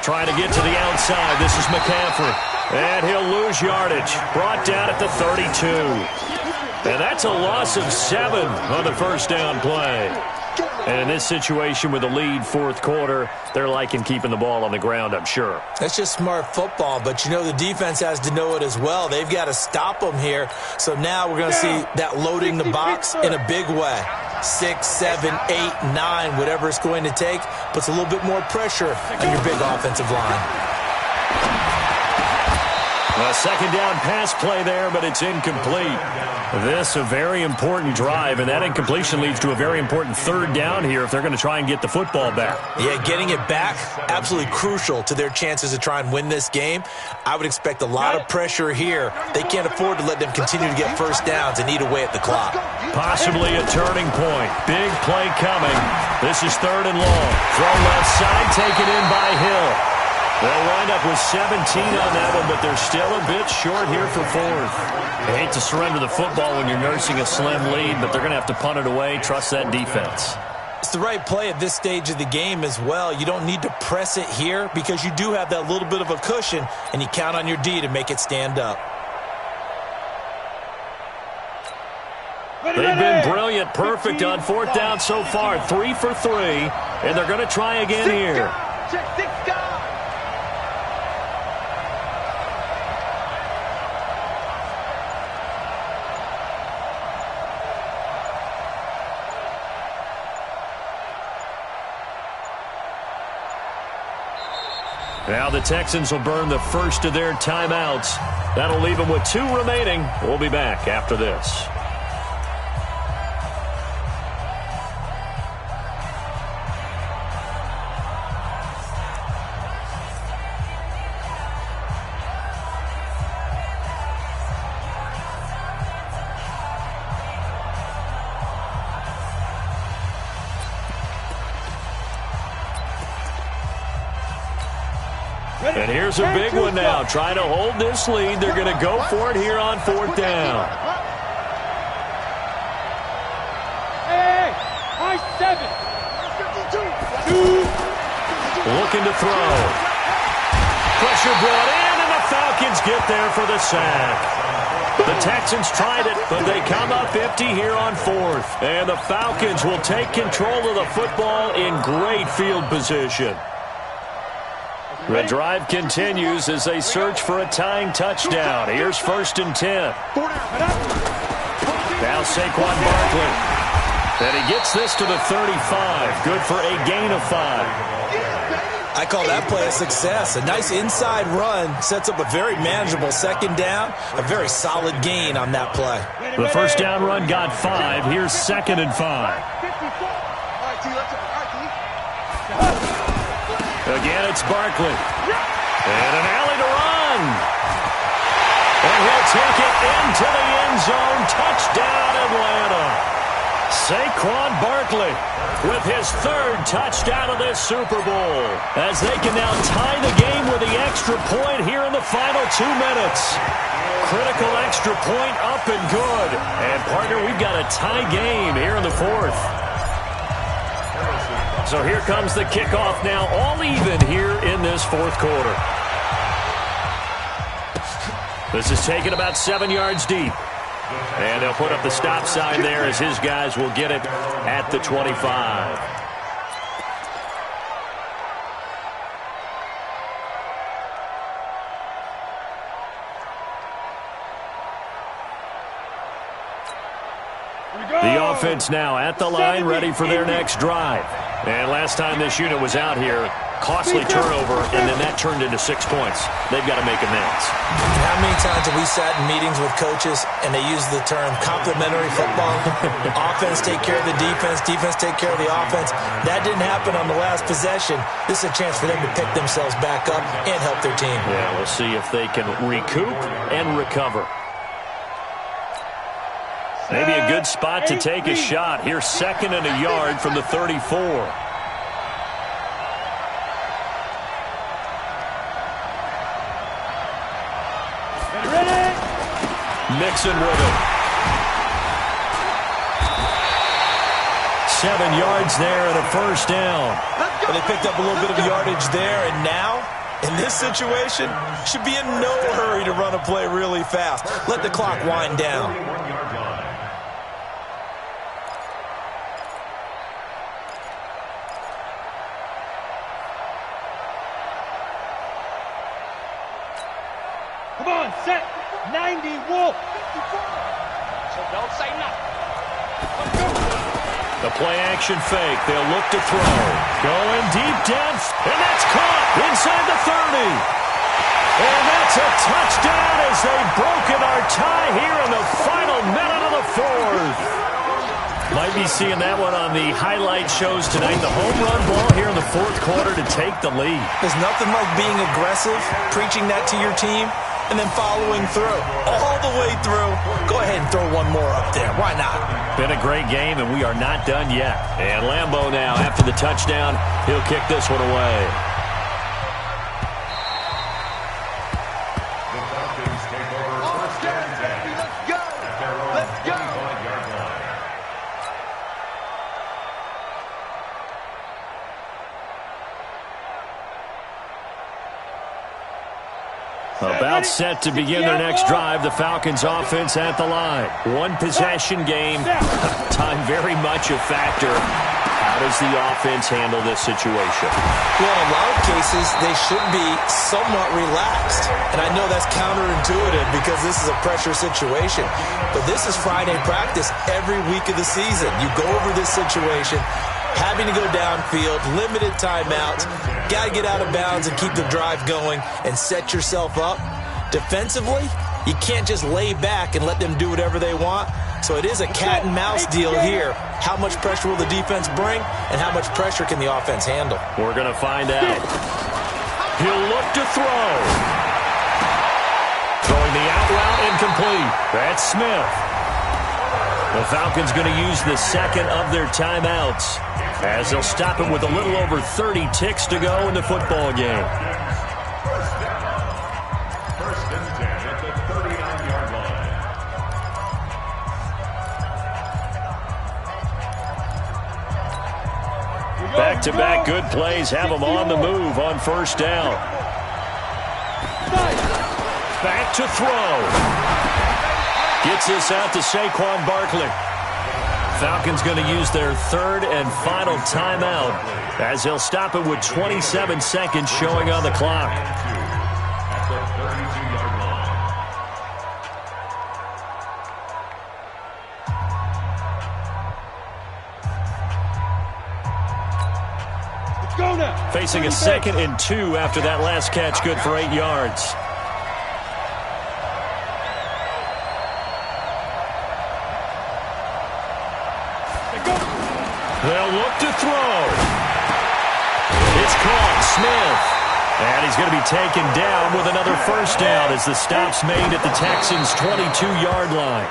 Trying to get to the outside. This is McCaffrey. And he'll lose yardage. Brought down at the 32. And that's a loss of 7 on the first down play. And in this situation with the lead fourth quarter, they're liking keeping the ball on the ground, I'm sure. That's just smart football, but you know the defense has to know it as well. They've got to stop them here. So now we're going to see that loading the box in a big way. 6, 7, 8, 9, whatever it's going to take, puts a little bit more pressure on your big offensive line. A second down pass play there, but it's incomplete. This a very important drive, and that incompletion leads to a very important third down here if they're going to try and get the football back. Yeah, getting it back, absolutely crucial to their chances to try and win this game. I would expect a lot of pressure here. They can't afford to let them continue to get first downs and eat away at the clock. Possibly a turning point. Big play coming. This is third and long. Throw left side, taken in by Hill. They'll wind up with 17 on that one, but they're still a bit short here for fourth. I hate to surrender the football when you're nursing a slim lead, but they're going to have to punt it away. Trust that defense. It's the right play at this stage of the game as well. You don't need to press it here because you do have that little bit of a cushion, and you count on your D to make it stand up. They've been brilliant, perfect on fourth down so far. 3 for 3, and they're going to try again here. Now the Texans will burn the first of their timeouts. That'll leave them with 2 remaining. We'll be back after this. And here's a big one now. Trying to hold this lead. They're going to go for it here on fourth down. Hey, high 7. Looking to throw. Pressure brought in, and the Falcons get there for the sack. The Texans tried it, but they come up empty here on fourth. And the Falcons will take control of the football in great field position. The drive continues as they search for a tying touchdown. Here's 1st and 10. Now Saquon Barkley. And he gets this to the 35. Good for a gain of 5. I call that play a success. A nice inside run sets up a very manageable second down. A very solid gain on that play. The first down run got 5. Here's 2nd and 5. Again, it's Barkley. And an alley to run. And he'll take it into the end zone. Touchdown, Atlanta. Saquon Barkley with his 3rd touchdown of this Super Bowl, as they can now tie the game with the extra point here in the final 2 minutes. Critical extra point up and good. And, partner, we've got a tie game here in the 4th. So here comes the kickoff now, all even here in this 4th quarter. This is taken about 7 yards deep. And they'll put up the stop sign there as his guys will get it at the 25. The offense now at the line, ready for their next drive. And last time this unit was out here, costly turnover, and then that turned into 6 points. They've got to make amends. How many times have we sat in meetings with coaches and they use the term complementary football? Offense take care of the defense, defense take care of the offense. That didn't happen on the last possession. This is a chance for them to pick themselves back up and help their team. Yeah, we'll see if they can recoup and recover. Maybe a good spot to take a shot. Here's 2nd and a yard from the 34. Mixon with it. 7 yards there and a first down. Well, they picked up a little bit of yardage there, and now, in this situation, should be in no hurry to run a play really fast. Let the clock wind down. Come on, set. 90, Wolf. So don't say nothing. Let's go. The play action fake. They'll look to throw. Going deep depth. And that's caught inside the 30. And that's a touchdown as they've broken our tie here in the final minute of the fourth. Might be seeing that one on the highlight shows tonight. The home run ball here in the fourth quarter to take the lead. There's nothing like being aggressive, preaching that to your team, and then following through. All the way through. Go ahead and throw one more up there. Why not? Been a great game, and we are not done yet. And Lambeau now, after the touchdown, he'll kick this one away. The Falcons take over first and 10. Let's go. At their own 25-yard line. About set to begin their next drive. The Falcons offense at the line. One possession game. Time very much a factor. How does the offense handle this situation? Well, in a lot of cases, they should be somewhat relaxed. And I know that's counterintuitive because this is a pressure situation. But this is Friday practice every week of the season. You go over this situation, having to go downfield, limited timeouts, got to get out of bounds and keep the drive going and set yourself up. Defensively, you can't just lay back and let them do whatever they want. So it is a cat and mouse deal here. How much pressure will the defense bring and how much pressure can the offense handle? We're going to find out. He'll look to throw. Throwing the out route incomplete. That's Smith. The Falcons going to use the second of their timeouts as they'll stop it with a little over 30 ticks to go in the football game. First and 10 at the 39-yard line. Back-to-back good plays have them on the move on first down. Back to throw. Gets this out to Saquon Barkley. Falcons going to use their third and final timeout as they'll stop it with 27 seconds showing on the clock. At the 32-yard line. Let's go now. Facing a 2nd and 2 after that last catch, good for 8 yards. They'll look to throw. It's caught. Smith. And he's going to be taken down with another first down as the stop's made at the Texans' 22-yard line.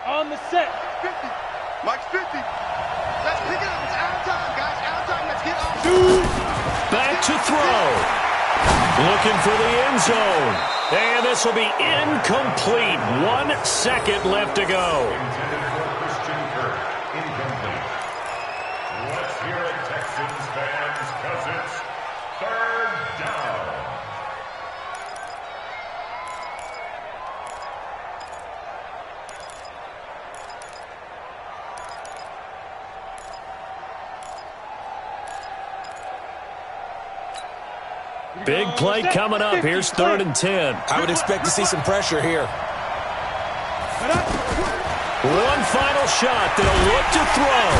On the set. 50. Mike's 50. Let's pick it up. It's out of time, guys. Out of time. Let's get on. Back to throw. Looking for the end zone. And this will be incomplete. 1 second left to go. Intended for Christian Kirk. Incomplete. Let's hear it, Texans fans, because it's third down. Big play coming up. Here's 3rd and 10. I would expect to see some pressure here. One final shot. They'll look to throw.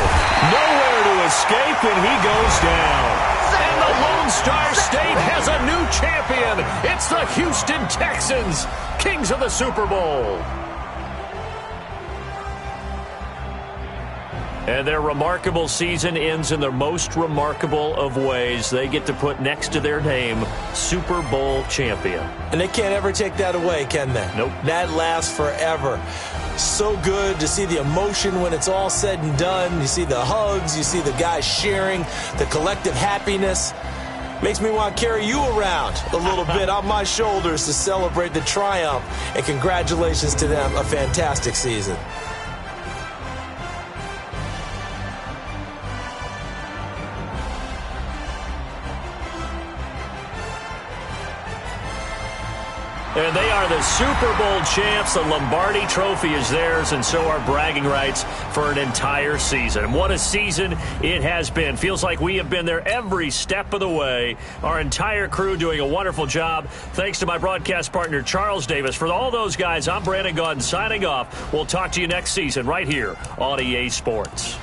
Nowhere to escape, and he goes down. And the Lone Star State has a new champion. It's the Houston Texans, kings of the Super Bowl. And their remarkable season ends in the most remarkable of ways. They get to put next to their name, Super Bowl champion. And they can't ever take that away, can they? Nope. That lasts forever. So good to see the emotion when it's all said and done. You see the hugs, you see the guys sharing, the collective happiness. Makes me want to carry you around a little bit on my shoulders to celebrate the triumph. And congratulations to them, a fantastic season. And they are the Super Bowl champs. The Lombardi Trophy is theirs, and so are bragging rights for an entire season. And what a season it has been. Feels like we have been there every step of the way. Our entire crew doing a wonderful job. Thanks to my broadcast partner, Charles Davis. For all those guys, I'm Brandon Gaudin signing off. We'll talk to you next season right here on EA Sports.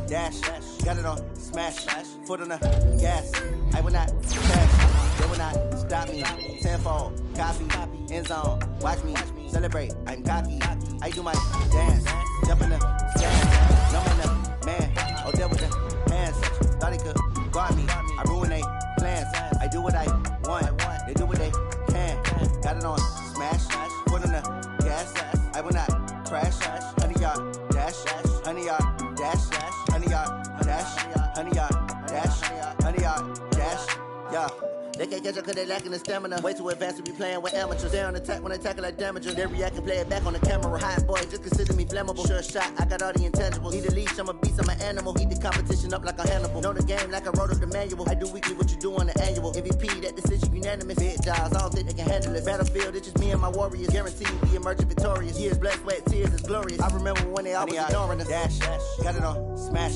Dash, got it on, smash, foot on the gas. I will not crash, they will not stop me. Tenfold, copy, end zone, watch me celebrate. I'm cocky, I do my dance, jump in the stands. No man, man, oh there with the hands. Thought he could guard me, I ruin they plans. I do what I want, they do what they can. Got it on, smash, foot on the gas. I will not crash, 100-yard dash, 100-yard dash. 100-yard dash, 100-yard dash, 100-yard dash, yeah. They can't catch up cause they lacking the stamina. Way too advanced to be playing with amateurs. They on attack when they tackle like damager. They react and play it back on the camera. Hot boy, just consider me flammable. Sure shot, I got all the intangibles. Need a leash, I'm a beast, I'm an animal. Heat the competition up like a Hannibal. Know the game like I wrote up the manual. I do weekly what you do on the annual. MVP, that decision unanimous. Big jobs, I don't think they can handle it. Battlefield, it's just me and my warriors. Guaranteed we emerge victorious. Years, blood, sweat, tears, is glorious. I remember when they always ignoring us. Dash, got it on, smash,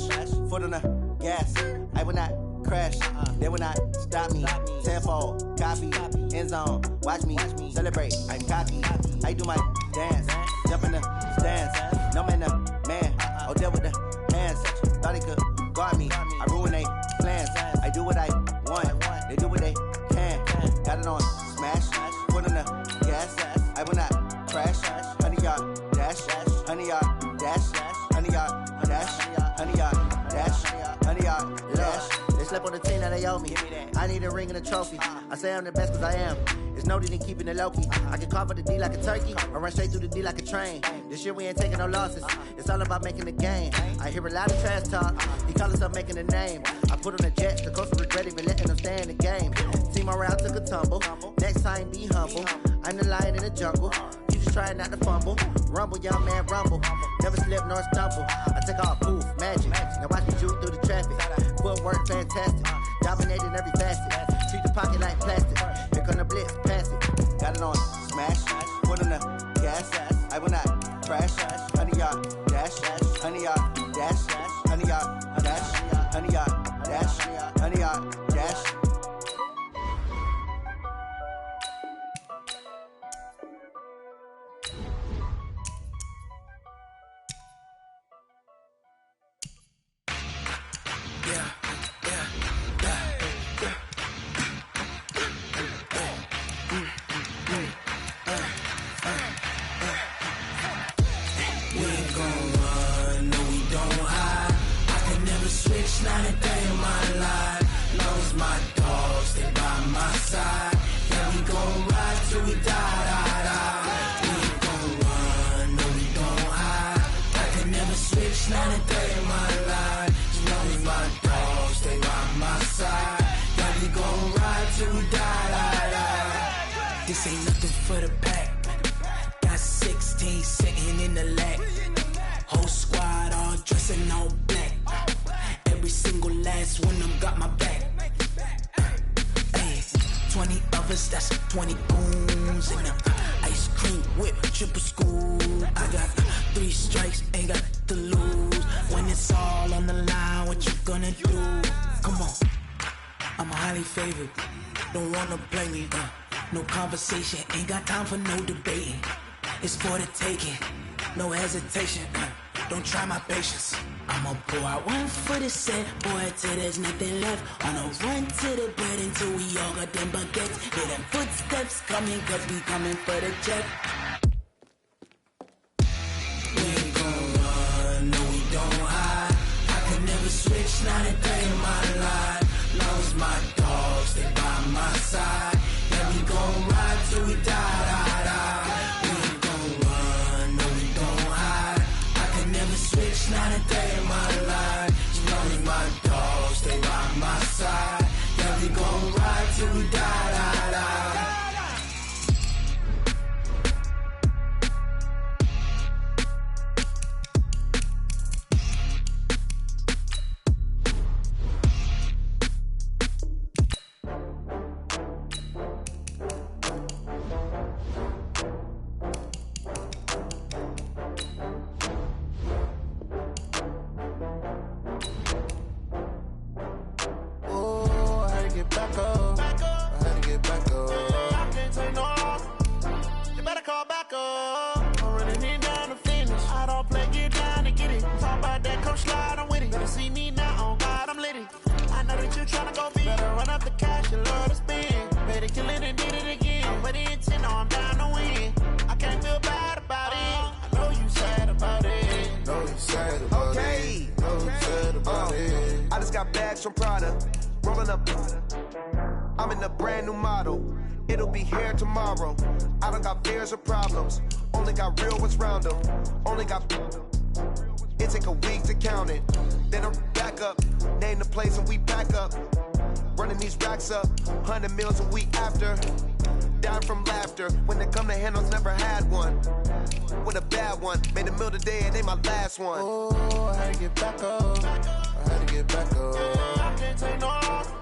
foot on the gas. I will not crash, they will not stop me. Tenfold, copy, end zone, watch me celebrate. I'm cocky, I do my dance, jump in the stands. No man, man, oh there with the hands. Thought he could guard me, I ruin they plans. I do what I want, they do what they can. Got it on, smash, foot on the gas. I will not crash, 100-yard dash, 100-yard dash, 100-yard dash, 100-yard dash, 100-yard dash. They slept on the team that they owe me. I need a ring and a trophy. I say I'm the best cause I am. It's noted in keeping it low-key. I can carve up the D like a turkey or run straight through the D like a train. This year we ain't taking no losses. It's all about making the game. I hear a lot of trash talk. He call himself making a name. I put on the Jets. The coach will regret even letting them stay in the game. Team around took a tumble. Next time be humble. I'm the lion in the jungle. You just try not to fumble. Rumble, young man, rumble. Never slip nor stumble. I take off, poof, magic. Now watch me shoot through the traffic. Footwork fantastic. Dominating every facet. Treat the pocket like plastic. Here come the blitz, pass it. Got it on, smash. Foot on the my side. Yeah, we gon' ride till we die. This ain't nothing for the pack. Got 16 sitting in the lag. Whole squad all dressing all black. Every single last one of them got my back. 20 of us, that's 20 goons in the ice cream whip, triple scoop. I got 3 strikes, ain't got to lose. When it's all on the line, what you gonna do? Come on, I'm highly favored. Don't wanna play me, no conversation, ain't got time for no debating. It's for the taking, no hesitation. Don't try my patience. I'ma pour out one for the set, boy, till there's nothing left. On a run to the bread until we all got them baguettes. Hear them footsteps coming, cause we coming for the jet. We ain't gon' run, no we don't hide. I could never switch, not a day in my life. Long as my dogs, stay by my side. Yeah, we gon' ride till we die. We ain't gon' run, no we don't hide. I could never switch, not a day in my life. As long as my dogs stay by my side. Yeah, we gon' ride till we die. From Prada, rolling up. I'm in a brand new model. It'll be here tomorrow. I don't got fears or problems. Only got real ones round them. Only got. It take a week to count it. Then I'm back up. Name the place and we pack up. Running these racks up. 100 meals a week after. Down from laughter. When they come to handles, never had one. With a bad one. Made a meal today and ain't my last one. Oh, I had to get back up. I had to get back up. I can't take no off.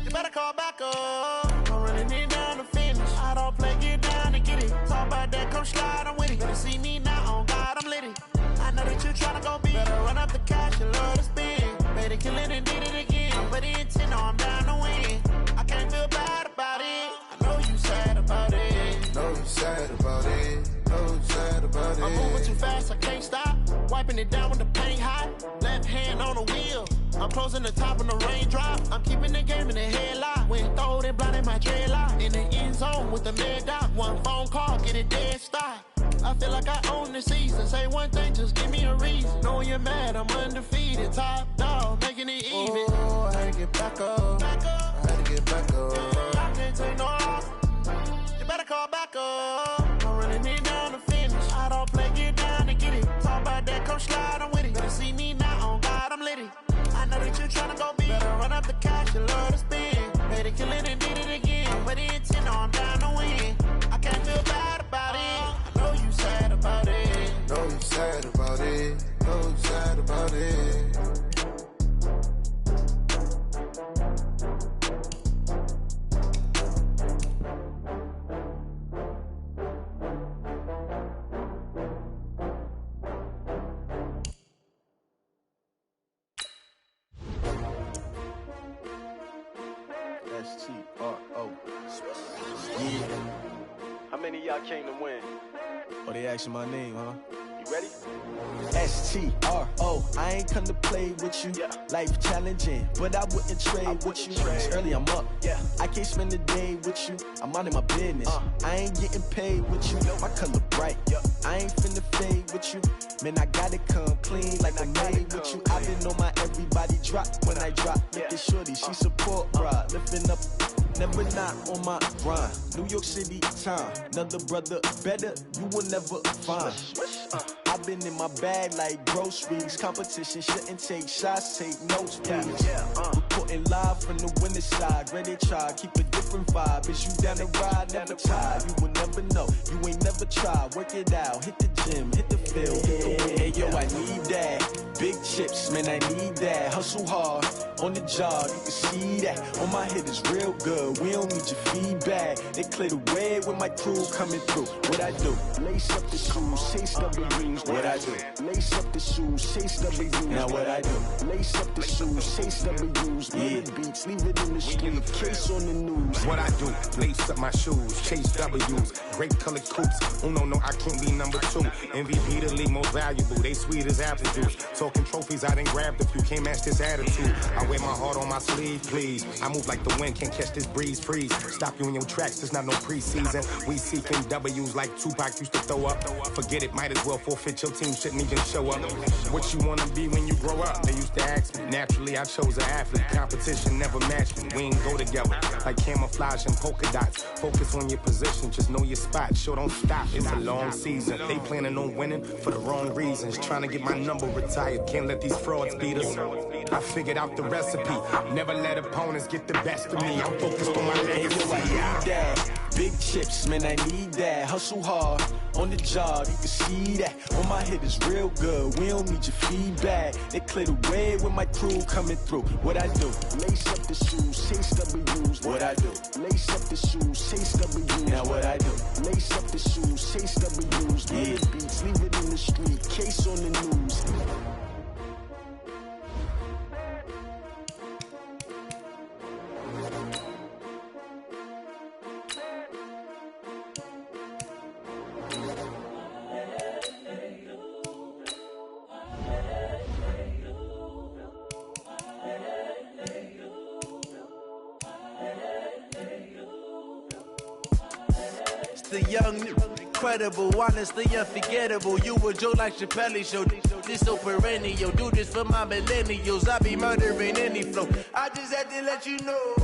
You better call back up. I'm running it down to finish. I don't play, get down and get it. Talk about that, come slide, I'm with it. Better see me now, on God, I'm litty. I know that you tryna go big. Better run up the cash, you love to spin. Better kill it and did it again. But the intent, no, I'm down to win. I can't feel bad about it. I know you sad about it. Know you sad about it. Know you sad about it. I'm moving too fast, I can't stop. Wiping it down with the paint hot. Left hand on the wheel. I'm closing the top of the raindrop. I'm keeping the game in the headlock. When throwed and blinded my dreadlock. In the end zone with the mad dot. One phone call, get it dead stop. I feel like I own the season. Say one thing, just give me a reason. Knowing you're mad, I'm undefeated. Top dog, making it even. Oh, I had to get back up. I had to get back up. I can't take no off. You better call back up. I'm running it down to finish. I don't play, get down and get it. Talk about that, come slide, I'm with it. Better see me now, on God, I'm litty. I know that you tryna go big. Better run up the cash, you love to spin. Better kill it and did it again. But the intent, no, I'm down to win. I can't feel bad about it. I know you sad about it. Know you sad about it. Know you sad about it. S-T-R-O. Yeah. How many of y'all came to win? Oh, they asking my name, huh? You ready? S-T-R-O. I ain't come to play with you. Yeah. Life challenging, but I wouldn't trade with you. It's early, I'm up. Yeah. I can't spend the day with you. I'm minding my business. I ain't getting paid with you. My color bright. I ain't finna fade with you. Man, I gotta come clean like I'm made with you. I've been on my everybody drop when I drop. Look at shorty, she support, bruh. Lifting up, never not on my grind. New York City time, another brother better, you will never find. I've been in my bag like groceries. Competition shouldn't take shots, take notes, please. Reporting live the side, ready to try, keep a different vibe. Is you down the ride, never tired, you will never know. You ain't never tried, work it out, hit the gym, hit the field, hit the wind. Hey yo, I need that. Big chips, man, I need that. Hustle hard, on the job, you can see that. On my head is real good, we don't need your feedback. They clear the way with my crew coming through. What I do? Lace up the shoes, chase W's. What I do? Lace up the shoes, chase W's. Now what I do? Lace up the shoes, chase W's. Yeah, beats, leave it in the street, case on the news. What I do? Lace up my shoes, chase W's. Great colored coops. Oh no, I can't be number 2. MVP the league most valuable. They sweet as apple juice. Talking trophies, I done grabbed a few. Can't match this attitude. I wear my heart on my sleeve, please. I move like the wind, can't catch this breeze, freeze. Stop you in your tracks, there's not no preseason. We seeking W's like Tupac used to throw up. Forget it, might as well forfeit. Your team shouldn't even show up. What you wanna be when you grow up? They used to ask me. Naturally, I chose an athlete. Competition never matched me. We ain't go together like camouflage and polka dots. Focus on your position, just know your spot. Sure, don't stop. It's a long season. They planning on winning for the wrong reasons. Trying to get my number retired. Can't let these frauds beat us. I figured out the recipe. Never let opponents get the best of me. I'm focused on my legacy. I need that. Big chips, man, I need that. Hustle hard, on the job, you can see that. On my head is real good, we don't need your feedback. They clear the way with my crew coming through. What I do? Lace up the shoes, chase W's. What I do? Lace up the shoes, chase W's. Now what I do? Lace up the shoes, chase W's. Yeah, beats, leave it in the street, case on the news. The young, incredible, honestly unforgettable. You a Joe like Chappelle show. This so perennial. Do this for my millennials. I be murdering any flow. I just had to let you know.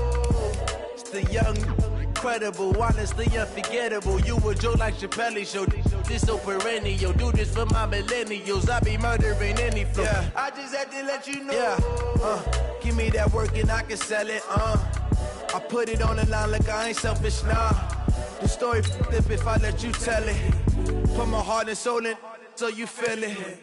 It's the young, incredible, honestly unforgettable. You a Joe like Chappelle show. This so perennial. Do this for my millennials. I be murdering any flow. Yeah. I just had to let you know. Yeah. Give me that work and I can sell it. I put it on the line like I ain't selfish, nah. The story flip if I let you tell it. Put my heart and soul in so you feel it.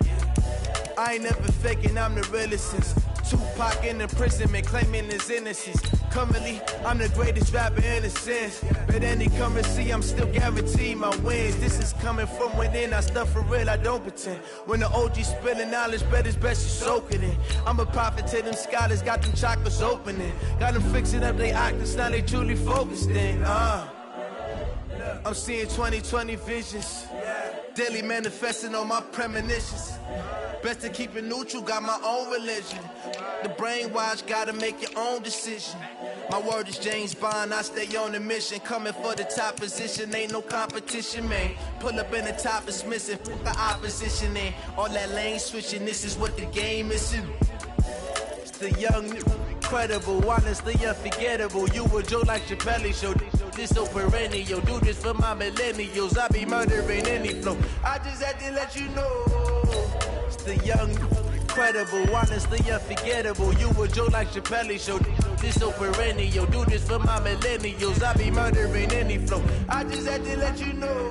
I ain't never faking, I'm the realest since Tupac in imprisonment, claiming his innocence. Currently, I'm the greatest rapper in a sense. But any currency, I'm still guaranteed my wins. This is coming from within, I stuff for real, I don't pretend. When the OG spilling knowledge, bet it's best you soak it in. I'm a prophet to them scholars, got them chakras opening. Got them fixing up they octaves, now they truly focused in. I'm seeing 2020 visions, daily manifesting on my premonitions. Best to keep it neutral, got my own religion. The brainwash, gotta make your own decision. My word is James Bond, I stay on the mission. Coming for the top position, ain't no competition, man. Pull up in the top is missing, fuck the opposition in. All that lane switching, this is what the game is. It's the young, incredible, honestly unforgettable. You a Joe like Chappelle show. This so perennial. Do this for my millennials. I be murdering any flow. I just had to let you know. It's the young, incredible, honestly unforgettable. You a Joe like Chappelle show. This so perennial. Do this for my millennials. I be murdering any flow. I just had to let you know.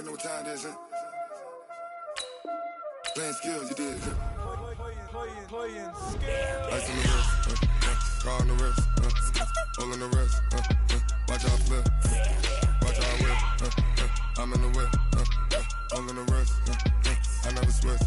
Know what time it is, huh? Playing skills, you did. Playing skills. Ice on the wrist, car on the wrist, hole in the wrist, watch out flip, watch out whip, I'm in the whip, hole in the wrist, I never switch,